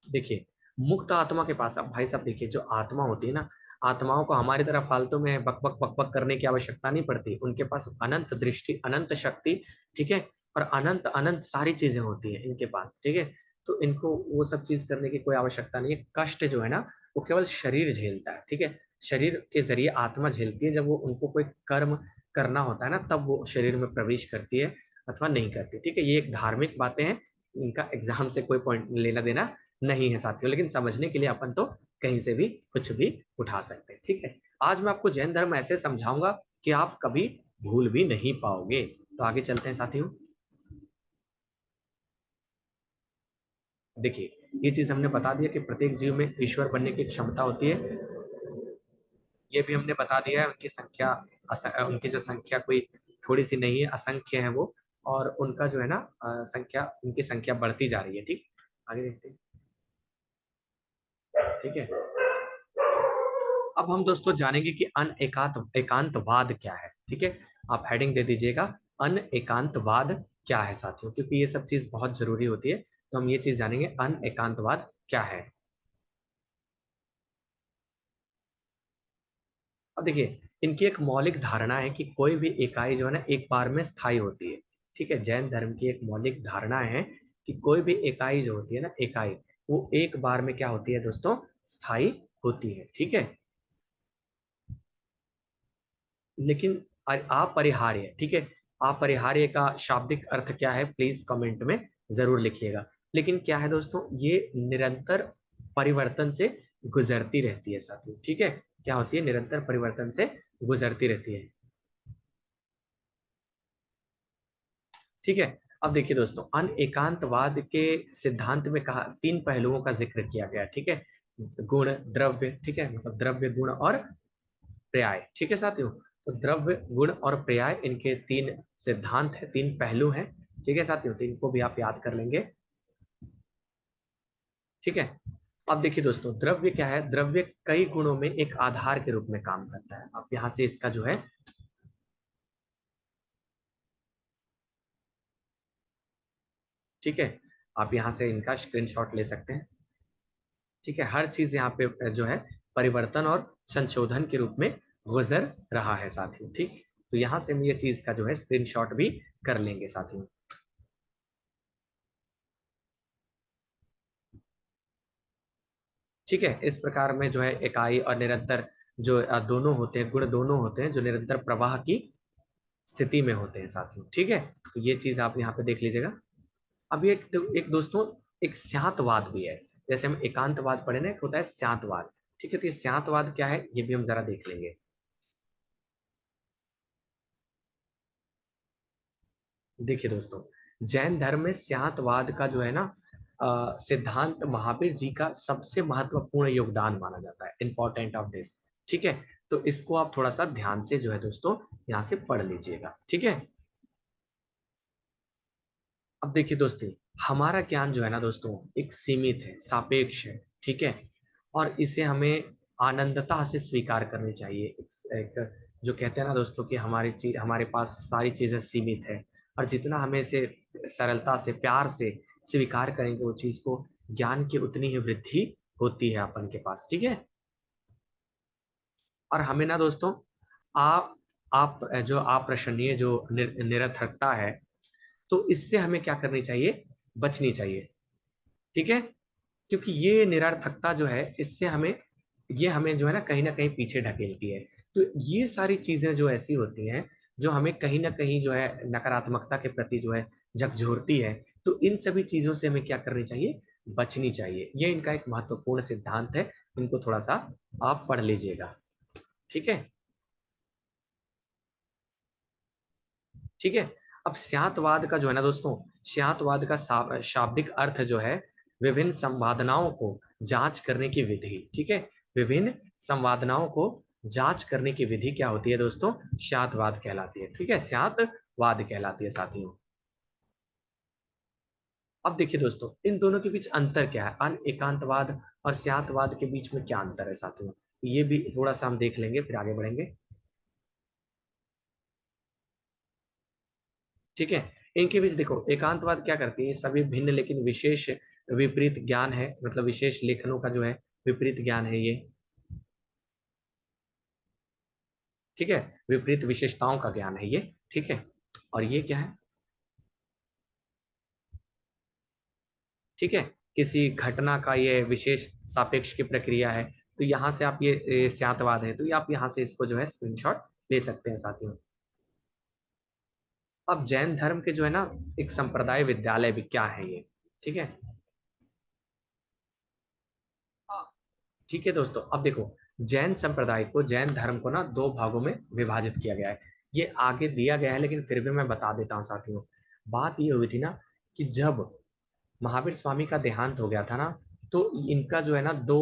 देखिए मुक्त आत्मा के पास, अब भाई साहब देखिए जो आत्मा होती है ना, आत्माओं को हमारी तरह फालतू में बक बक बक बक करने की आवश्यकता नहीं पड़ती, उनके पास अनंत दृष्टि, अनंत शक्ति, ठीक है, और अनंत अनंत सारी चीजें होती हैं इनके पास, ठीक है। तो इनको वो सब चीज करने की कोई आवश्यकता नहीं है। कष्ट जो है ना वो केवल शरीर झेलता है, ठीक है। शरीर के जरिए आत्मा झेलती है, जब वो उनको कोई कर्म करना होता है ना तब वो शरीर में प्रवेश करती है अथवा नहीं करती, ठीक है। ये एक धार्मिक बातें हैं, इनका एग्जाम से कोई पॉइंट लेना देना नहीं है साथियों, लेकिन समझने के लिए अपन तो कहीं से भी कुछ भी उठा सकते हैं, ठीक है। आज मैं आपको जैन धर्म ऐसे समझाऊंगा कि आप कभी भूल भी नहीं पाओगे। तो आगे चलते हैं साथियों। देखिए ये चीज हमने बता दिया कि प्रत्येक जीव में ईश्वर बनने की क्षमता होती है, ये भी हमने बता दिया है। उनकी संख्या उनकी जो संख्या कोई थोड़ी सी नहीं है, असंख्य है वो, और उनका जो है ना संख्या, उनकी संख्या बढ़ती जा रही है, ठीक। आगे देखते हैं, ठीक है। अब हम दोस्तों जानेंगे कि अन एकांत एकांतवाद क्या है, ठीक है। आप हेडिंग दे दीजिएगा अन एकांतवाद क्या है साथियों, क्योंकि ये सब चीज बहुत जरूरी होती है। तो हम ये चीज जानेंगे अन एकांतवाद क्या है। अब देखिए इनकी एक मौलिक धारणा है कि कोई भी इकाई जो है ना एक बार में स्थायी होती है, ठीक है। जैन धर्म की एक मौलिक धारणा है कि कोई भी इकाई जो होती है ना, इकाई, वो एक बार में क्या होती है दोस्तों, स्थायी होती है, ठीक है। लेकिन अपरिहार्य, ठीक है। अपरिहार्य का शाब्दिक अर्थ क्या है प्लीज कमेंट में जरूर लिखिएगा। लेकिन क्या है दोस्तों, ये निरंतर परिवर्तन से गुजरती रहती है साथियों, ठीक है। क्या होती है, निरंतर परिवर्तन से गुजरती रहती है, ठीक है। अब देखिए दोस्तों अन एकांतवाद के सिद्धांत में कहा तीन पहलुओं का जिक्र किया गया, ठीक है। गुण द्रव्य, ठीक है, मतलब द्रव्य गुण और पर्याय, ठीक है साथियों। तो द्रव्य गुण और पर्याय इनके तीन सिद्धांत है, तीन पहलू हैं, ठीक है साथियों। तो इनको भी आप याद कर लेंगे, ठीक है। अब देखिए दोस्तों द्रव्य क्या है, द्रव्य कई गुणों में एक आधार के रूप में काम करता है। आप यहां से इसका जो है, ठीक है, आप यहां से इनका स्क्रीनशॉट ले सकते हैं, ठीक है। हर चीज यहाँ पे जो है परिवर्तन और संशोधन के रूप में गुजर रहा है साथियों, ठीक। तो यहां से हम ये चीज का जो है स्क्रीनशॉट भी कर लेंगे साथियों, ठीक है। इस प्रकार में जो है इकाई और निरंतर जो दोनों होते हैं, गुण दोनों होते हैं जो निरंतर प्रवाह की स्थिति में होते हैं साथियों, ठीक है। तो ये चीज आप यहाँ पे देख लीजिएगा। अब ये एक दोस्तों एक स्यांतवाद भी है, जैसे हम एकांतवाद पढ़े ना, एक होता है स्यांतवाद, ठीक है। तो ये स्यांतवाद क्या है ये भी हम जरा देख लेंगे। देखिए दोस्तों जैन धर्म में स्यांतवाद का जो है ना सिद्धांत महावीर जी का सबसे महत्वपूर्ण योगदान माना जाता है, इंपॉर्टेंट ऑफ दिस, ठीक है। तो इसको आप थोड़ा सा ध्यान से जो है दोस्तों यहाँ से पढ़ लीजिएगा, ठीक है। अब देखिए दोस्तों हमारा ज्ञान जो है ना दोस्तों एक सीमित है, सापेक्ष है, ठीक है। और इसे हमें आनंदता से स्वीकार करनी चाहिए। एक जो कहते हैं ना दोस्तों कि हमारी चीज, हमारे पास सारी चीजें सीमित है, और जितना हमें इसे सरलता से प्यार से स्वीकार करेंगे वो चीज को, ज्ञान की उतनी ही वृद्धि होती है अपन के पास, ठीक है। और हमें ना दोस्तों आप आप जो अप्रशंसनीय जो निरर्थकता है, तो इससे हमें क्या करनी चाहिए, बचनी चाहिए, ठीक है। क्योंकि ये निरर्थकता जो है इससे हमें ये हमें जो है ना कहीं पीछे ढकेलती है। तो ये सारी चीजें जो ऐसी होती हैं जो हमें कहीं ना कहीं जो है नकारात्मकता के प्रति जो है झकझोरती है, तो इन सभी चीजों से हमें क्या करनी चाहिए, बचनी चाहिए। ये इनका एक महत्वपूर्ण सिद्धांत है, इनको थोड़ा सा आप पढ़ लीजिएगा। ठीक है। ठीक है। अब स्यातवाद का जो है ना दोस्तों, स्यातवाद का शाब्दिक अर्थ जो है विभिन्न संवादनाओं को जांच करने की विधि। ठीक है। विभिन्न संवादनाओं को जांच करने की विधि क्या होती है दोस्तों, स्यातवाद कहलाती है। ठीक है, स्यातवाद कहलाती है साथियों। अब देखिए दोस्तों, इन दोनों के बीच अंतर क्या है, अन एकांतवाद और स्यातवाद के बीच में क्या अंतर है साथियों, ये भी थोड़ा सा हम देख लेंगे, फिर आगे बढ़ेंगे। ठीक है। इनके बीच देखो, एकांतवाद क्या करती है, सभी भिन्न लेकिन विशेष विपरीत ज्ञान है, मतलब विशेष लेखनों का जो है विपरीत ज्ञान है ये। ठीक है, विपरीत विशेषताओं का ज्ञान है ये। ठीक है। और ये क्या है, ठीक है, किसी घटना का ये विशेष सापेक्ष की प्रक्रिया है। तो यहाँ से आप ये स्यातवाद है, तो ये आप यहाँ से इसको जो है स्क्रीनशॉट ले सकते हैं साथियों। अब जैन धर्म के जो है ना एक संप्रदाय विद्यालय भी क्या है ये। ठीक है। ठीक है दोस्तों, अब देखो, जैन संप्रदाय को, जैन धर्म को ना दो भागों में विभाजित किया गया है। ये आगे दिया गया है लेकिन फिर भी मैं बता देता हूँ साथियों। बात ये हुई थी ना कि जब महावीर स्वामी का देहांत हो गया था ना, तो इनका जो है ना दो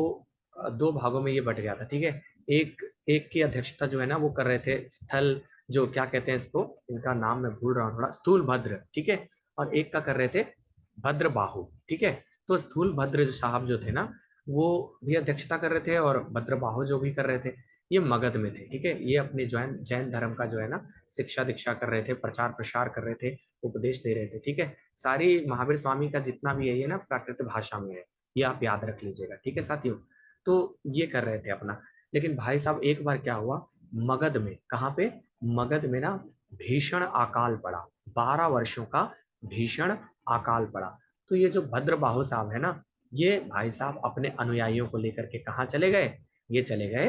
दो भागों में ये बट गया था। ठीक है। एक एक की अध्यक्षता जो है ना वो कर रहे थे स्थल, जो क्या कहते हैं इसको, इनका नाम मैं भूल रहा हूँ थोड़ा, स्थूल भद्र। ठीक है। और एक का कर रहे थे भद्र बाहु। ठीक है। तो स्थूल भद्र जो साहब जो थे ना, वो भी अध्यक्षता कर रहे थे, और भद्र बाहु जो भी कर रहे थे, ये मगध में थे। ठीक है। ये अपने जैन जैन धर्म का जो है ना शिक्षा दीक्षा कर रहे थे, प्रचार प्रसार कर रहे थे, उपदेश दे रहे थे। ठीक है। सारी महावीर स्वामी का जितना भी है ये ना प्राकृत भाषा में है, ये आप याद रख लीजिएगा। ठीक है साथियों। तो ये कर रहे थे अपना, लेकिन भाई साहब एक बार क्या हुआ, मगध में, कहाँ पे, मगध में ना भीषण अकाल पड़ा, 12 वर्षों का भीषण अकाल पड़ा। तो ये जो भद्रबाहु साहब है ना, ये भाई साहब अपने अनुयायियों को लेकर के कहाँ चले गए, ये चले गए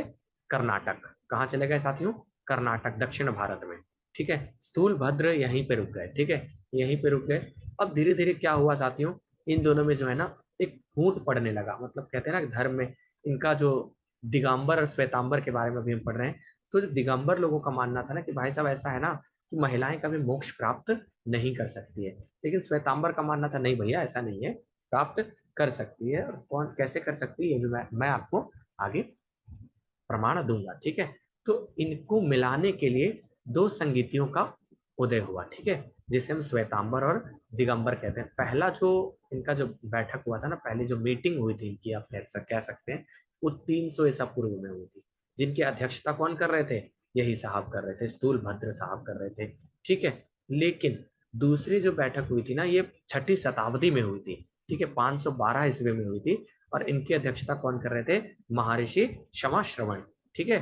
कर्नाटक। कहाँ चले गए साथियों, कर्नाटक, दक्षिण भारत में। ठीक है। स्थूल भद्र यहीं पे रुक गए। ठीक है, यहीं पे रुक गए। अब धीरे धीरे क्या हुआ साथियों, इन दोनों में जो है ना एक फूट पड़ने लगा, मतलब कहते हैं ना धर्म में इनका जो दिगंबर और श्वेतांबर के बारे में भी हम पढ़ रहे हैं। तो जो दिगंबर लोगों का मानना था ना कि भाई साहब ऐसा है ना कि महिलाएं कभी मोक्ष प्राप्त नहीं कर सकती है, लेकिन श्वेतांबर का मानना था नहीं भैया ऐसा नहीं है, प्राप्त कर सकती है, और कौन कैसे कर सकती है ये भी मैं आपको आगे प्रमाण दूंगा। ठीक है। तो इनको मिलाने के लिए दो संगीतियों का उदय हुआ। ठीक है, जिसे हम श्वेतांबर और दिगंबर कहते हैं। पहला जो इनका जो बैठक हुआ था ना, पहली जो मीटिंग हुई थी इनकी, आप कह सकते हैं, वो 300 ईसा पूर्व में हुई थी, जिनकी अध्यक्षता कौन कर रहे थे, यही साहब कर रहे थे, स्थूल भद्र साहब कर रहे थे। ठीक है। लेकिन दूसरी जो बैठक हुई थी ना, ये 6ठी शताब्दी में हुई थी। ठीक है, 512 ईस्वी में हुई थी, और इनकी अध्यक्षता कौन कर रहे थे, महर्षि क्षमाश्रवण। ठीक है।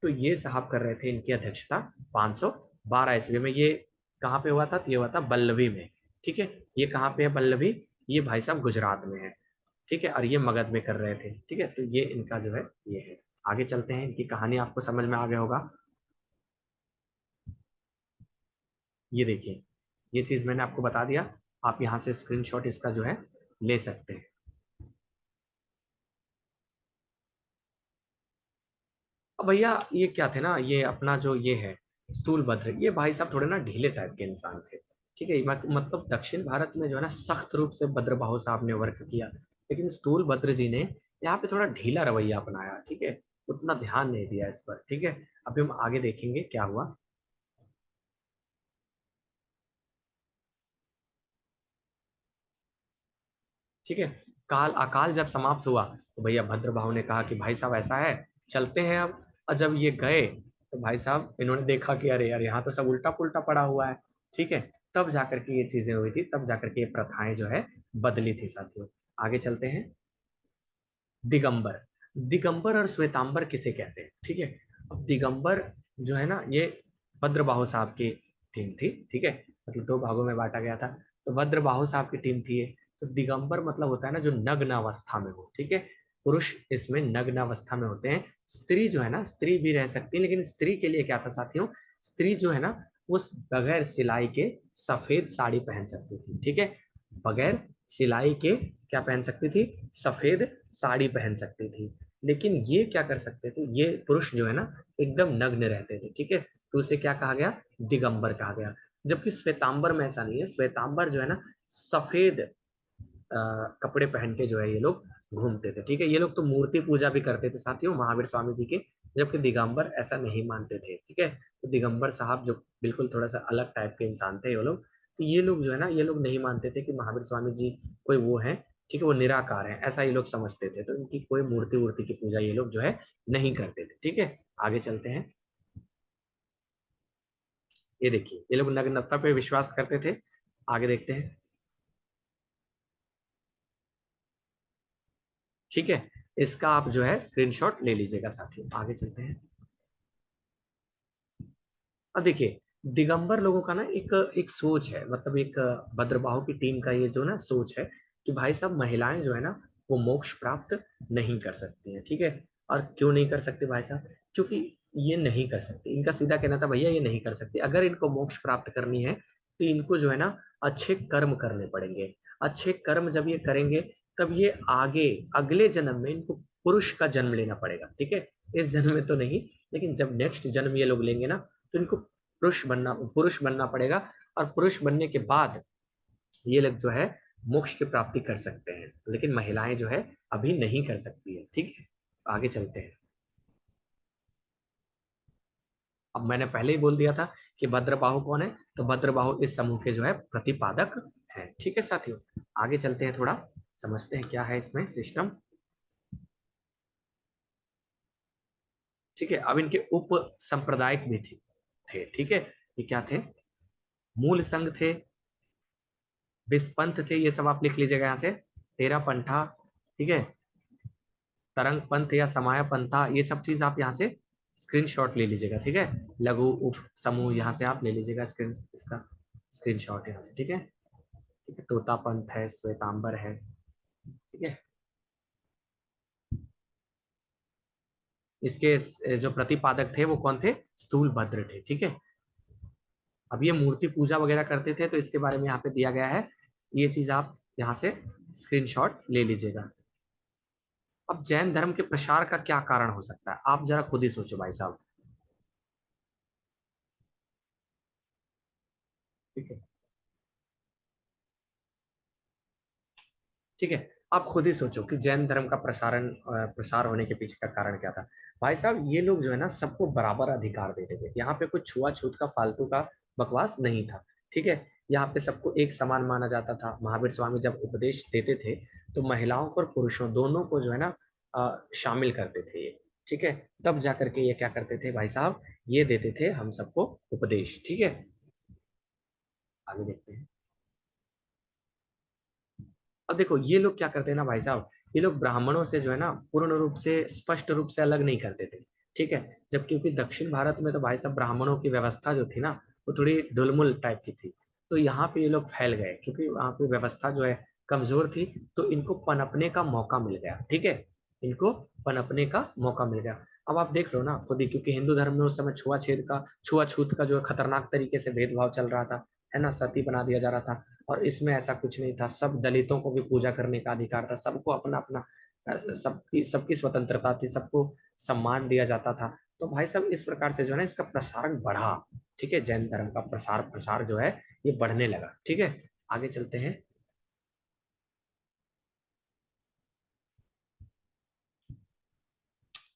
तो ये साहब कर रहे थे इनकी अध्यक्षता 512 ईस्वी में। ये कहाँ पे हुआ था, ये हुआ था बल्लभी में। ठीक है। ये कहाँ पे है बल्लभी, ये भाई साहब गुजरात में है। ठीक है, और ये मगध में कर रहे थे। ठीक है, तो ये इनका जो है ये है। आगे चलते हैं, इनकी कहानी आपको समझ में आ गया होगा। ये देखिए, ये चीज मैंने आपको बता दिया, आप यहाँ से स्क्रीनशॉट इसका जो है ले सकते हैं। अब भैया ये क्या थे ना, ये अपना जो ये है स्थूलभद्र, ये भाई साहब थोड़े ना ढीले टाइप के इंसान थे। ठीक है, मतलब दक्षिण भारत में जो है ना सख्त रूप से भद्रबाहु साहब ने वर्क किया, लेकिन स्थूलभद्र जी ने यहाँ पे थोड़ा ढीला रवैया अपनाया। ठीक है, उतना ध्यान नहीं दिया इस पर। ठीक है, अभी हम आगे देखेंगे क्या हुआ। ठीक है। काल अकाल जब समाप्त हुआ, तो भैया भद्रबाहु ने कहा कि भाई साहब ऐसा है, चलते हैं अब। और जब ये गए, तो भाई साहब इन्होंने देखा कि अरे यार यहाँ तो सब उल्टा पुल्टा पड़ा हुआ है। ठीक है, तब जाकर के ये चीजें हुई थी, तब जाकर के ये प्रथाएं जो है बदली थी साथियों। आगे चलते हैं। दिगंबर, दिगंबर और श्वेतांबर किसे कहते हैं। ठीक है। अब दिगंबर जो है ना, ये भद्रबाहु साहब की टीम थी। ठीक है, मतलब दो भागों में बांटा गया था। तो भद्रबाहु साहब की टीम थी ये। तो दिगंबर मतलब होता है ना जो नग्न अवस्था में हो। ठीक है, पुरुष इसमें नग्न अवस्था में होते हैं। स्त्री जो है ना, स्त्री भी रह सकती है, लेकिन स्त्री के लिए क्या था साथियों, स्त्री जो है ना वो बगैर सिलाई के सफेद साड़ी पहन सकती थी। ठीक है, बगैर सिलाई के क्या पहन सकती थी, सफेद साड़ी पहन सकती थी। लेकिन ये क्या कर सकते थे, ये पुरुष जो है ना एकदम नग्न रहते थे। ठीक है, तो उसे क्या कहा गया, दिगंबर कहा गया। जबकि श्वेतांबर में ऐसा नहीं है, श्वेतांबर जो है ना सफेद कपड़े पहन के जो है ये लोग घूमते थे। ठीक है, ये लोग तो मूर्ति पूजा भी करते थे साथियों महावीर स्वामी जी के, जबकि दिगंबर ऐसा नहीं मानते थे। ठीक है, तो दिगंबर साहब जो बिल्कुल थोड़ा सा अलग टाइप के इंसान थे वो लोग, तो ये लोग जो है ना ये लोग नहीं मानते थे कि महावीर स्वामी जी कोई वो है। ठीक है, वो निराकार है ऐसा ये लोग समझते थे, तो इनकी कोई मूर्ति वूर्ति की पूजा ये लोग जो है नहीं करते थे। ठीक है, आगे चलते हैं। ये देखिए ये लोग नग्नता पे विश्वास करते थे। आगे देखते हैं। ठीक है, इसका आप जो है स्क्रीनशॉट ले लीजिएगा साथियों। आगे चलते हैं। अब देखिए दिगंबर लोगों का ना एक एक सोच है, मतलब एक भद्रबाहु की टीम का ये जो ना सोच है कि भाई साहब महिलाएं जो है ना वो मोक्ष प्राप्त नहीं कर सकती हैं। ठीक है, और क्यों नहीं कर सकती भाई साहब, क्योंकि ये नहीं कर सकती। इनका सीधा कहना था भैया ये नहीं कर सकती, अगर इनको मोक्ष प्राप्त करनी है तो इनको जो है ना अच्छे कर्म करने पड़ेंगे। अच्छे कर्म जब ये करेंगे तब ये आगे अगले जन्म में इनको पुरुष का जन्म लेना पड़ेगा। ठीक है, इस जन्म में तो नहीं, लेकिन जब नेक्स्ट जन्म ये लोग लेंगे ना तो इनको पुरुष बनना पड़ेगा। और पुरुष बनने के बाद ये लोग जो है मोक्ष की प्राप्ति कर सकते हैं, लेकिन महिलाएं जो है अभी नहीं कर सकती है। ठीक है, आगे चलते हैं। अब मैंने पहले ही बोल दिया था कि भद्रबाहु कौन है, तो भद्रबाहु इस समूह के जो है प्रतिपादक है। ठीक है साथियों, आगे चलते हैं, थोड़ा समझते हैं क्या है इसमें सिस्टम। ठीक है, अब इनके उप संप्रदायिक भी थे। ठीक है, ये क्या थे, मूल संघ थे, विस्पंथ थे, ये सब आप लिख लीजिएगा यहाँ से, तेरा पंथा। ठीक है, तरंग पंथ या समाया पंथा, ये सब चीज आप यहाँ से स्क्रीनशॉट ले लीजिएगा। ठीक है, लघु उप समूह यहाँ से आप ले लीजिएगा इसका स्क्रीनशॉट यहाँ से। ठीक है, ठीक है, तोता पंथ है, श्वेतांबर है। ठीक है, इसके जो प्रतिपादक थे वो कौन थे, स्थूल भद्र थे। ठीक है, अब ये मूर्ति पूजा वगैरह करते थे तो इसके बारे में यहाँ पे दिया गया है, ये चीज आप यहाँ से स्क्रीनशॉट ले लीजिएगा। अब जैन धर्म के प्रसार का क्या कारण हो सकता है, आप जरा खुद ही सोचो भाई साहब। ठीक है, ठीक है, आप खुद ही सोचो कि जैन धर्म का प्रसार होने के पीछे का कारण क्या था। भाई साहब ये लोग जो है ना सबको बराबर अधिकार देते थे, यहाँ पे कुछ छुआछूत का फालतू का बकवास नहीं था। ठीक है, यहाँ पे सबको एक समान माना जाता था। महावीर स्वामी जब उपदेश देते थे तो महिलाओं और पुरुषों दोनों को जो है ना शामिल करते थे ये। ठीक है, तब जाकर के ये क्या करते थे भाई साहब, ये देते थे हम सबको उपदेश। ठीक है, आगे देखते हैं। अब देखो ये लोग क्या करते हैं ना भाई साहब, ये लोग ब्राह्मणों से जो है ना पूर्ण रूप से स्पष्ट रूप से अलग नहीं करते थे। ठीक है, जब क्योंकि दक्षिण भारत में तो भाई साहब ब्राह्मणों की व्यवस्था जो थी ना वो थोड़ी ढुलमुल टाइप की थी, तो यहाँ पे ये लोग फैल गए क्योंकि वहाँ पे व्यवस्था जो है कमजोर थी, तो इनको पनपने का मौका मिल गया। ठीक है, इनको पनपने का मौका मिल गया। अब आप देख लो ना खुद ही, क्योंकि हिंदू धर्म में उस समय छुआछूत का जो खतरनाक तरीके से भेदभाव चल रहा था, है ना, सती बना दिया जा रहा था। और इसमें ऐसा कुछ नहीं था, सब दलितों को भी पूजा करने का अधिकार था, सबको अपना अपना सबकी सबकी स्वतंत्रता थी, सबको सम्मान दिया जाता था। तो भाई साहब इस प्रकार से जो है ना इसका प्रसारण बढ़ा। ठीक है, जैन धर्म का प्रसार प्रसार जो है ये बढ़ने लगा। ठीक है, आगे चलते हैं।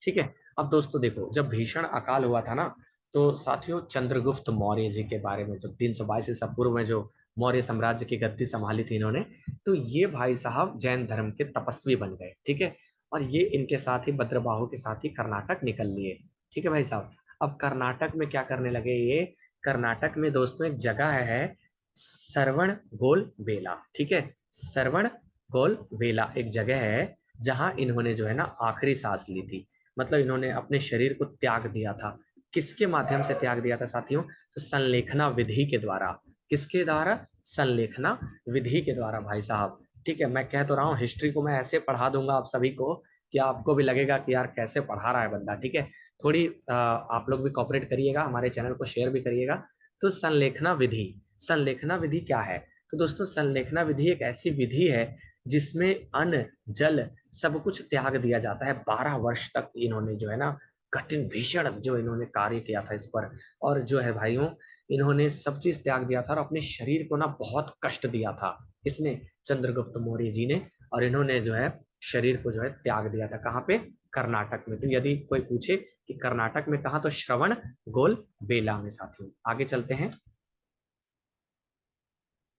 ठीक है, अब दोस्तों देखो जब भीषण अकाल हुआ था ना, तो साथियों चंद्रगुप्त मौर्य जी के बारे में, जब 322 ईसा पूर्व में जो मौर्य साम्राज्य की गद्दी संभाली थी इन्होंने, तो ये भाई साहब जैन धर्म के तपस्वी बन गए। ठीक है, और ये इनके साथ ही भद्रबाहु के साथ ही कर्नाटक निकल लिए। ठीक है भाई साहब, अब कर्नाटक में क्या करने लगे ये, कर्नाटक में दोस्तों एक जगह है सरवण गोल बेला। ठीक है, सरवण गोल बेला एक जगह है जहां इन्होंने जो है ना आखिरी सांस ली थी, मतलब इन्होंने अपने शरीर को त्याग दिया था। किसके माध्यम से त्याग दिया था साथियों, तो संलेखना विधि के द्वारा। किसके द्वारा, संलेखना विधि के द्वारा भाई साहब। ठीक है, मैं कह तो रहा हूँ हिस्ट्री को मैं ऐसे पढ़ा दूंगा आप सभी को कि आपको भी लगेगा कि यार कैसे पढ़ा रहा है बंदा, ठीक है। थोड़ी आप लोग भी कॉपरेट करिएगा, हमारे चैनल को शेयर भी करिएगा। तो संलेखना विधि, संलेखना विधि क्या है? तो दोस्तों संलेखना विधि एक ऐसी विधि है जिसमें अन्न जल सब कुछ त्याग दिया जाता है। 12 वर्ष तक इन्होंने जो है ना कठिन भीषण जो इन्होंने कार्य किया था इस पर, और जो है भाइयों इन्होंने सब चीज त्याग दिया था और अपने शरीर को ना बहुत कष्ट दिया था। इसने चंद्रगुप्त मौर्य जी ने, और इन्होंने जो है शरीर को जो है त्याग दिया था। कहाँ पे? कर्नाटक में। तो यदि कोई पूछे कि कर्नाटक में कहा, तो श्रवण गोल बेला में साथियों। आगे चलते हैं,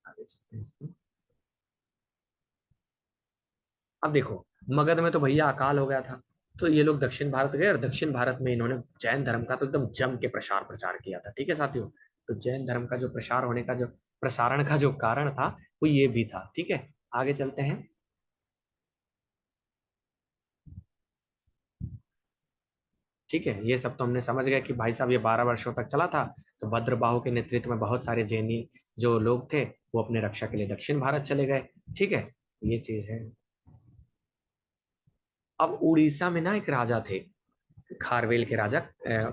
आगे चलते हैं इसमें। अब देखो मगध में तो भैया अकाल हो गया था, तो ये लोग दक्षिण भारत गए, और दक्षिण भारत में इन्होंने जैन धर्म का तो एकदम जम के प्रसार प्रचार किया था, ठीक है साथियों। तो जैन धर्म का जो प्रसार होने का जो प्रसारण का जो कारण था वो ये भी था, ठीक है। आगे चलते हैं। ठीक है, ये सब तो हमने समझ गए कि भाई साहब ये 12 वर्षों तक चला था। तो भद्रबाहु के नेतृत्व में बहुत सारे जैनी जो लोग थे वो अपने रक्षा के लिए दक्षिण भारत चले गए, ठीक है। ये चीज है। अब उड़ीसा में ना एक राजा थे, खारवेल के राजा,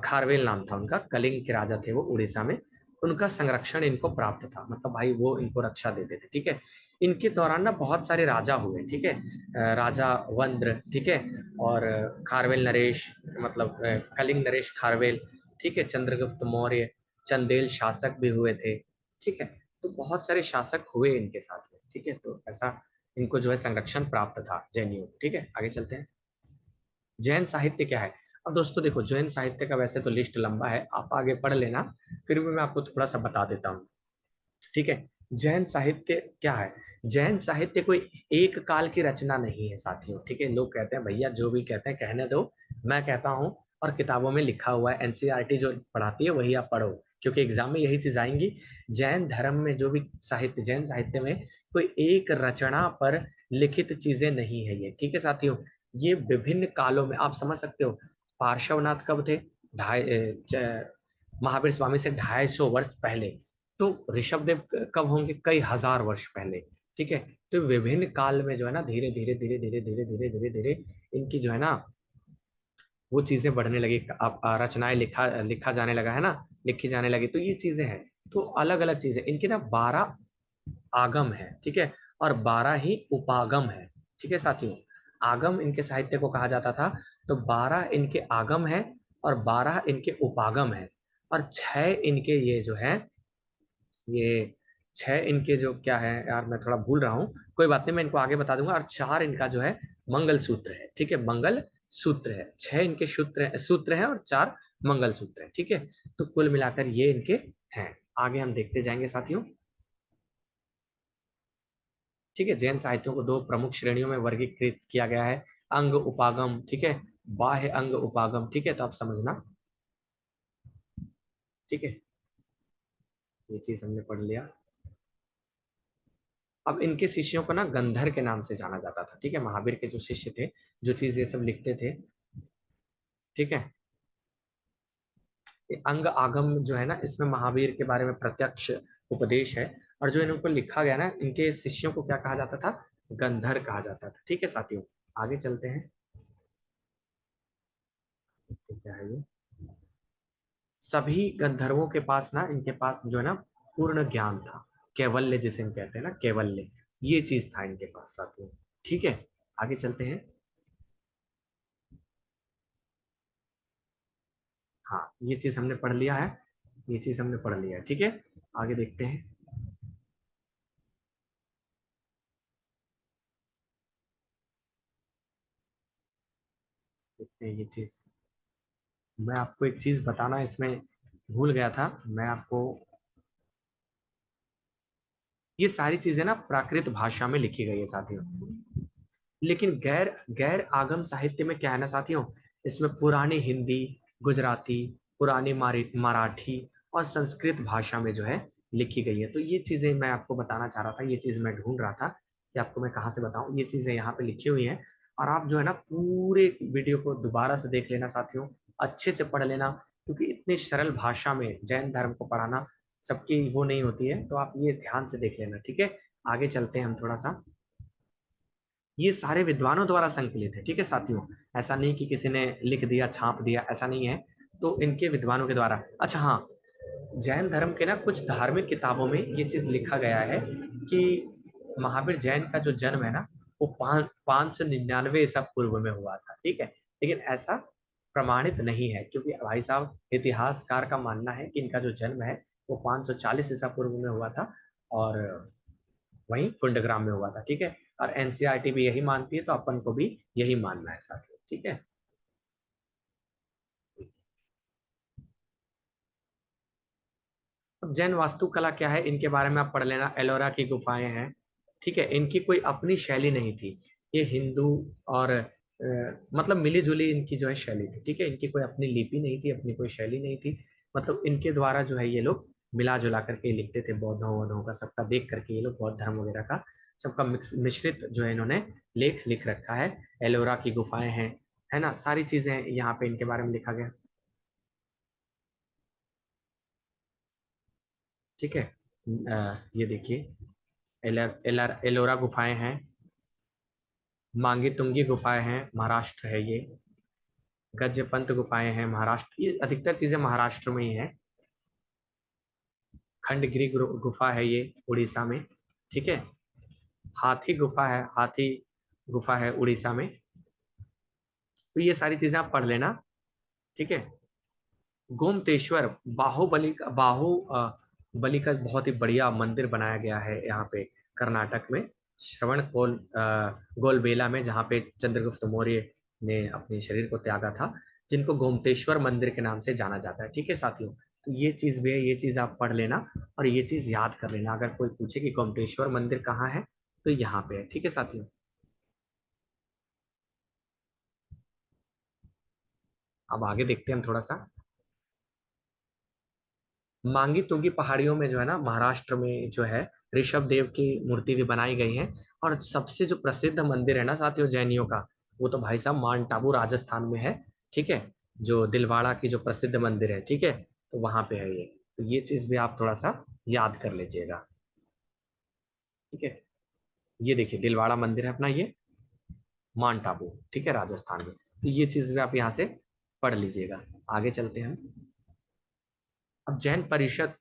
खारवेल नाम था उनका, कलिंग के राजा थे वो उड़ीसा में। उनका संरक्षण इनको प्राप्त था, मतलब भाई वो इनको रक्षा देते थे, ठीक है। इनके दौरान ना बहुत सारे राजा हुए, ठीक है। राजा वंद्र, ठीक है, और खारवेल नरेश, मतलब कलिंग नरेश खारवेल, ठीक है, चंद्रगुप्त मौर्य, चंदेल शासक भी हुए थे, ठीक है। तो बहुत सारे शासक हुए इनके साथ में, ठीक है। तो ऐसा इनको जो है संरक्षण प्राप्त था जैनियों, ठीक है। आगे चलते हैं। जैन साहित्य क्या है? अब दोस्तों देखो जैन साहित्य का वैसे तो लिस्ट लंबा है, आप आगे पढ़ लेना, फिर भी मैं आपको थोड़ा सा बता देता हूँ, ठीक है। जैन साहित्य क्या है? जैन साहित्य कोई एक काल की रचना नहीं है साथियों, ठीक है। लोग कहते हैं भैया जो भी कहते हैं कहने दो, मैं कहता हूँ और किताबों में लिखा हुआ है, एनसीईआरटी जो पढ़ाती है वही आप पढ़ो, क्योंकि एग्जाम में यही चीज आएंगी। जैन धर्म में जो भी साहित्य, जैन साहित्य में कोई एक रचना पर लिखित चीजें नहीं है ये, ठीक है साथियों। ये विभिन्न कालों में आप समझ सकते हो। पार्श्वनाथ कब थे? ढाई महावीर स्वामी से 250 वर्ष पहले। तो ऋषभ देव कब होंगे? कई हजार वर्ष पहले, ठीक है। तो विभिन्न काल में जो है ना धीरे धीरे धीरे धीरे धीरे धीरे धीरे धीरे इनकी जो है ना वो चीजें बढ़ने लगी। अब रचनाएं लिखा लिखा जाने लगा है ना, लिखी जाने लगी, तो ये चीजें हैं। तो अलग अलग चीजें इनके ना 12 आगम है, ठीक है, और 12 ही उपागम है, ठीक है साथियों। आगम इनके साहित्य को कहा जाता था। तो 12 इनके आगम है और 12 इनके उपागम है, और 6 इनके ये जो है, ये 6 इनके जो क्या है यार, मैं थोड़ा भूल रहा हूँ, कोई बात नहीं, मैं इनको आगे बता दूंगा। और 4 इनका जो है मंगल सूत्र है, ठीक है, मंगल सूत्र है। 6 इनके सूत्र हैं और 4 मंगल सूत्र है, ठीक है। तो कुल मिलाकर ये इनके हैं। आगे हम देखते जाएंगे साथियों, ठीक है। जैन साहित्यों को दो प्रमुख श्रेणियों में वर्गीकृत किया गया है, अंग उपागम, ठीक है, बाह्य अंग उपागम, ठीक है। तो आप समझना, ठीक है, ये चीज हमने पढ़ लिया। अब इनके शिष्यों को ना गंधर के नाम से जाना जाता था, ठीक है। महावीर के जो शिष्य थे, जो चीज ये सब लिखते थे, ठीक है। ये अंग आगम जो है ना, इसमें महावीर के बारे में प्रत्यक्ष उपदेश है। और जो इनको लिखा गया ना, इनके शिष्यों को क्या कहा जाता था? गंधर कहा जाता था, ठीक है साथियों। आगे चलते हैं, क्या है ये? सभी गंधर्वों के पास ना, इनके पास जो है ना पूर्ण ज्ञान था, कैवल्य जिसे हम कहते हैं ना, कैवल्य, ये चीज था इनके पास साथियों, ठीक है। आगे चलते हैं। हाँ, ये चीज हमने पढ़ लिया है, ये चीज हमने पढ़ लिया है, ठीक है। आगे देखते हैं। देखते हैं ये चीज, मैं आपको एक चीज बताना इसमें भूल गया था, मैं आपको, ये सारी चीजें ना प्राकृत भाषा में लिखी गई है साथियों। लेकिन गैर गैर आगम साहित्य में क्या है ना साथियों, इसमें पुरानी हिंदी, गुजराती, पुरानी मराठी और संस्कृत भाषा में जो है लिखी गई है। तो ये चीजें मैं आपको बताना चाह रहा था, ये चीज मैं ढूंढ रहा था कि आपको मैं कहाँ से बताऊं। ये चीजें यहाँ पे लिखी हुई हैं, और आप जो है ना पूरे वीडियो को दोबारा से देख लेना साथियों, अच्छे से पढ़ लेना, क्योंकि इतनी सरल भाषा में जैन धर्म को पढ़ाना सबकी वो नहीं होती है। तो आप ये ध्यान से देख लेना, ठीक है। आगे चलते हैं हम थोड़ा सा। ये सारे विद्वानों द्वारा संकलित है, ठीक है साथियों। ऐसा नहीं कि किसी ने लिख दिया छाप दिया, ऐसा नहीं है। तो इनके विद्वानों के द्वारा। अच्छा हाँ, जैन धर्म के ना कुछ धार्मिक किताबों में ये चीज लिखा गया है कि महावीर जैन का जो जन्म है ना, वो 599 ईसा पूर्व में हुआ था, ठीक है। लेकिन ऐसा प्रमाणित नहीं है, क्योंकि भाई साहब इतिहासकार का मानना है कि इनका जो जन्म है वो 540 ईसा पूर्व में हुआ था, और वहीं कुंडग्राम में हुआ था, ठीक है। और एनसीईआरटी भी यही मानती है, तो अपन को भी यही मानना है साथियों, ठीक है। अब जैन वास्तुकला क्या है, इनके बारे में आप पढ़ लेना। एलोरा की गुफाएं हैं, ठीक है। इनकी कोई अपनी शैली नहीं थी। ये हिंदू और मतलब मिली जुली इनकी जो है शैली थी, ठीक है। इनकी कोई अपनी लिपि नहीं थी, अपनी कोई शैली नहीं थी। मतलब इनके द्वारा जो है ये लोग मिला जुला करके लिखते थे, बौद्धों वौद्धों का सबका देख करके ये लोग बौद्ध धर्म वगैरह का सबका मिश्रित जो है इन्होंने लेख लिख रखा है। एलोरा की गुफाएं हैं, है ना, सारी चीजें यहाँ पे इनके बारे में लिखा गया, ठीक है। ये देखिए, एलोरा गुफाएं हैं, मांगी तुंगी गुफाएं हैं, महाराष्ट्र है ये। गजपंत गुफाएं हैं महाराष्ट्र, ये अधिकतर चीजें महाराष्ट्र में ही है। खंडगिरी गुफा है ये उड़ीसा में, ठीक है। हाथी गुफा है, हाथी गुफा है उड़ीसा में। तो ये सारी चीजें आप पढ़ लेना, ठीक है। गोमतेश्वर, बलि का बहुत ही बढ़िया मंदिर बनाया गया है यहाँ पे कर्नाटक में, श्रवण गोलबेला में, जहाँ पे चंद्रगुप्त मौर्य ने अपने शरीर को त्यागा था, जिनको गोमतेश्वर मंदिर के नाम से जाना जाता है, ठीक है साथियों। तो ये चीज भी है, ये चीज आप पढ़ लेना और ये चीज याद कर लेना। अगर कोई पूछे कि गोमतेश्वर मंदिर कहाँ है, तो यहाँ पे है, ठीक है साथियों। अब आगे देखते हैं हम थोड़ा सा। मांगी तुंगी पहाड़ियों में जो है ना, महाराष्ट्र में जो है ऋषभ देव की मूर्ति भी बनाई गई है। और सबसे जो प्रसिद्ध मंदिर है ना साथियों जैनियों का, वो तो भाई साहब माउंट आबू राजस्थान में है, ठीक है। जो दिलवाड़ा की जो प्रसिद्ध मंदिर है, ठीक है, तो वहां पे है ये। तो ये चीज भी आप थोड़ा सा याद कर लीजिएगा, ठीक है। ये देखिए दिलवाड़ा मंदिर है अपना ये, माउंट आबू, ठीक है, राजस्थान में। तो ये चीज भी आप यहाँ से पढ़ लीजिएगा। आगे चलते हैं हम। अब जैन परिषद,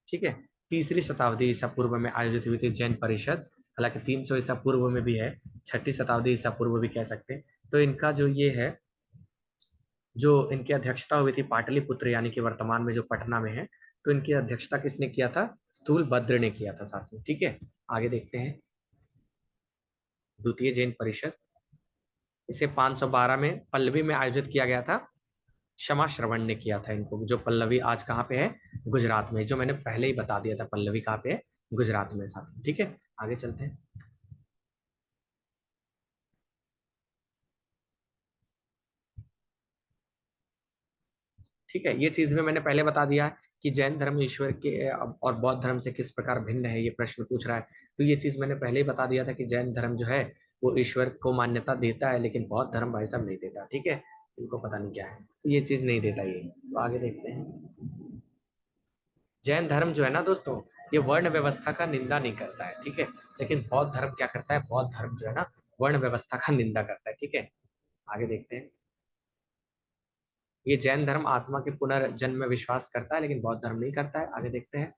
ठीक है, तीसरी शताब्दी ईसा पूर्व में आयोजित हुई थी जैन परिषद। हालांकि 300 ईसा पूर्व में भी है, छठी शताब्दी ईसा पूर्व भी कह सकते हैं। तो इनका जो ये है, जो इनकी अध्यक्षता हुई थी पाटलिपुत्र, यानी कि वर्तमान में जो पटना में है, तो इनकी अध्यक्षता किसने किया था? स्थूलभद्र ने किया था साथियों, ठीक है। आगे देखते हैं। द्वितीय जैन परिषद, इसे 512 में पल्लवी में आयोजित किया गया था। क्षमा श्रवण ने किया था इनको। जो पल्लवी आज कहाँ पे है? गुजरात में, जो मैंने पहले ही बता दिया था पल्लवी कहाँ पे है, गुजरात में साथियों, ठीक है। आगे चलते हैं। ठीक है, ये चीज में मैंने पहले बता दिया है कि जैन धर्म ईश्वर के और बौद्ध धर्म से किस प्रकार भिन्न है, ये प्रश्न पूछ रहा है। तो ये चीज मैंने पहले ही बता दिया था कि जैन धर्म जो है वो ईश्वर को मान्यता देता है, लेकिन बौद्ध धर्म भाई साहब नहीं देता, ठीक है। इनको पता नहीं क्या है, तो ये चीज नहीं देता ये। तो आगे देखते हैं। जैन धर्म जो है ना दोस्तों, ये वर्ण व्यवस्था का निंदा नहीं करता है, ठीक है। लेकिन बौद्ध धर्म क्या करता है? बौद्ध धर्म जो है ना, वर्ण व्यवस्था का निंदा करता है, ठीक है। आगे देखते हैं। ये जैन धर्म आत्मा के पुनर्जन्म में विश्वास करता है, लेकिन बौद्ध धर्म नहीं करता है। आगे देखते हैं।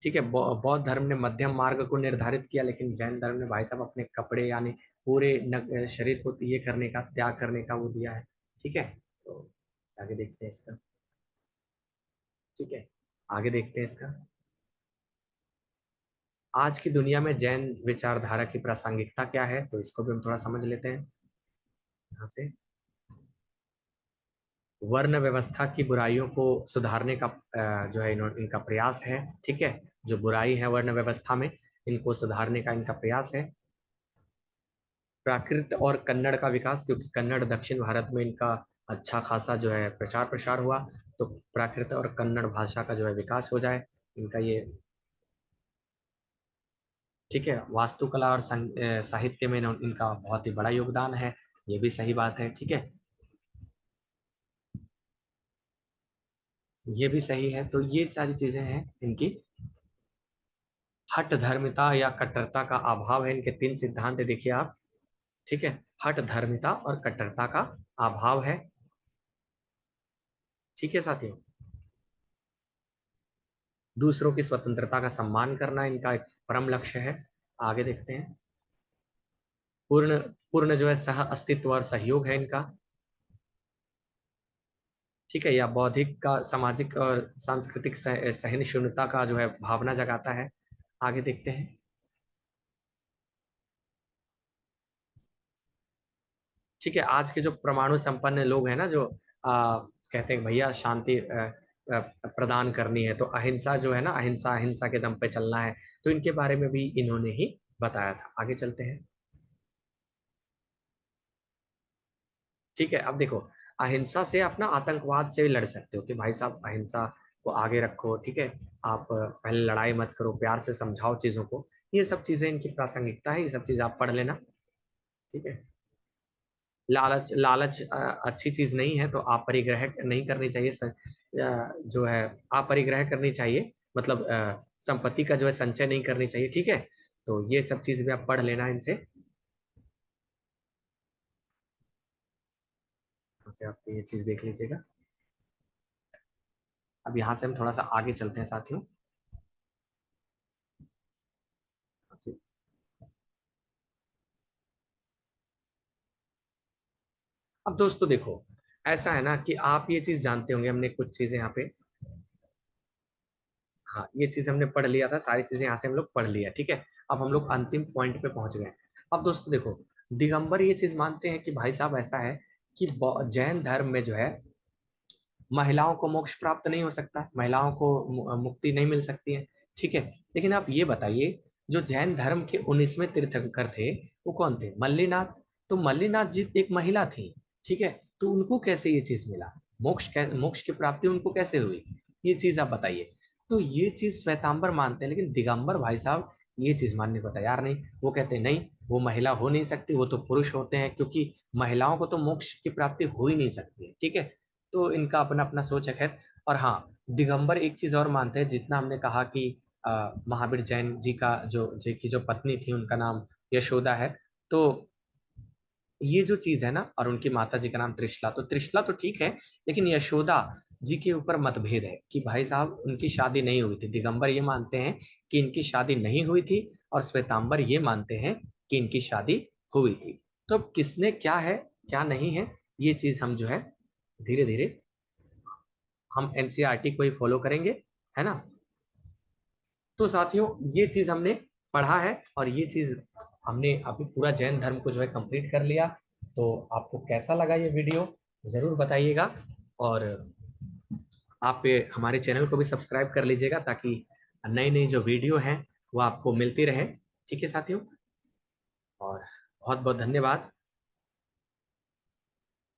ठीक है, बौद्ध धर्म ने मध्यम मार्ग को निर्धारित किया, लेकिन जैन धर्म ने भाई साहब अपने कपड़े यानी पूरे शरीर को ये करने का, त्याग करने का वो दिया है, ठीक है। तो आगे देखते हैं इसका, ठीक है। आगे देखते हैं इसका। आज की दुनिया में जैन विचारधारा की प्रासंगिकता क्या है, तो इसको भी हम थोड़ा समझ लेते हैं यहाँ से। वर्ण व्यवस्था की बुराइयों को सुधारने का जो है इनका प्रयास है, ठीक है। जो बुराई है वर्ण व्यवस्था में, इनको सुधारने का इनका प्रयास है। प्राकृत और कन्नड़ का विकास, क्योंकि कन्नड़ दक्षिण भारत में इनका अच्छा खासा जो है प्रचार प्रसार हुआ, तो प्राकृत और कन्नड़ भाषा का जो है विकास हो जाए, इनका ये, ठीक है। वास्तुकला और साहित्य में इनका बहुत ही बड़ा योगदान है, ये भी सही बात है, ठीक है। ये भी सही है। तो ये सारी चीजें हैं इनकी। हठ धर्मिता या कट्टरता का अभाव है, इनके 3 सिद्धांत है, देखिए आप। ठीक है, हठ धर्मिता और कट्टरता का अभाव है। ठीक है साथियों। दूसरों की स्वतंत्रता का सम्मान करना इनका एक परम लक्ष्य है। आगे देखते हैं। पूर्ण पूर्ण जो है सह अस्तित्व और सहयोग है इनका। ठीक है, या बौद्धिक का सामाजिक और सांस्कृतिक सहिष्णुता का जो है भावना जगाता है। आगे देखते हैं। ठीक है, आज के जो परमाणु संपन्न लोग हैं ना, जो कहते हैं भैया शांति प्रदान करनी है तो अहिंसा जो है ना, अहिंसा अहिंसा के दम पे चलना है, तो इनके बारे में भी इन्होंने ही बताया था। आगे चलते हैं। ठीक है, अब देखो, अहिंसा से अपना आतंकवाद से भी लड़ सकते हो कि भाई साहब अहिंसा को आगे रखो। ठीक है, आप पहले लड़ाई मत करो, प्यार से समझाओ चीजों को। ये सब चीजें इनकी प्रासंगिकता है, ये सब चीज आप पढ़ लेना। ठीक है। लालच लालच अच्छी चीज नहीं है, तो आप परिग्रह नहीं करनी चाहिए। जो है आप परिग्रह करनी चाहिए, मतलब संपत्ति का जो है संचय नहीं करनी चाहिए। ठीक है, तो ये सब चीज भी आप पढ़ लेना इनसे। यहाँ से आप ये चीज देख लीजिएगा। अब यहाँ से हम थोड़ा सा आगे चलते हैं साथियों। अब दोस्तों देखो, ऐसा है ना कि आप ये चीज जानते होंगे, हमने कुछ चीजें यहाँ पे, हाँ ये चीज हमने पढ़ लिया था, सारी चीजें यहाँ से हम लोग पढ़ लिया। ठीक है, अब हम लोग अंतिम पॉइंट पे पहुंच गए। अब दोस्तों देखो, दिगंबर ये चीज मानते हैं कि भाई साहब ऐसा है कि जैन धर्म में जो है महिलाओं को मोक्ष प्राप्त नहीं हो सकता, महिलाओं को मुक्ति नहीं मिल सकती है। ठीक है, लेकिन आप ये बताइए, जो जैन धर्म के 19वें तीर्थंकर थे वो कौन थे? मल्लीनाथ। तो मल्लीनाथ जी एक महिला थी। ठीक है, तो उनको कैसे ये चीज मिला? मोक्ष की प्राप्ति उनको कैसे हुई? ये चीज आप बताइए। तो ये चीज श्वेतांबर मानते हैं, लेकिन दिगंबर भाई साहब ये चीज मानने को तैयार नहीं। वो कहते हैं नहीं, वो महिला हो नहीं सकती, वो तो पुरुष होते हैं, क्योंकि महिलाओं को तो मोक्ष की प्राप्ति हो ही नहीं सकती है। ठीक है, तो इनका अपना अपना सोच है, खैर। और हाँ, दिगंबर एक चीज और मानते हैं, जितना हमने कहा कि महावीर जैन जी का जी की जो पत्नी थी उनका नाम यशोदा है, तो ये जो चीज है ना, और उनकी माता जी का नाम त्रिशला, तो त्रिशला तो ठीक है, लेकिन यशोदा जी के ऊपर मतभेद है कि भाई साहब उनकी शादी नहीं हुई थी। दिगंबर ये मानते हैं कि इनकी शादी नहीं हुई थी, और श्वेतांबर ये मानते हैं कि इनकी शादी हुई थी। तो अब किसने क्या है क्या नहीं है, ये चीज हम जो है धीरे धीरे हम एनसीईआरटी को ही फॉलो करेंगे, है ना। तो साथियों, ये चीज हमने पढ़ा है, और ये चीज हमने अभी पूरा जैन धर्म को जो है कंप्लीट कर लिया। तो आपको कैसा लगा ये वीडियो, जरूर बताइएगा। और आप हमारे चैनल को भी सब्सक्राइब कर लीजिएगा, ताकि नई नई जो वीडियो हैं वो आपको मिलती रहे। ठीक है साथियों, और बहुत बहुत धन्यवाद।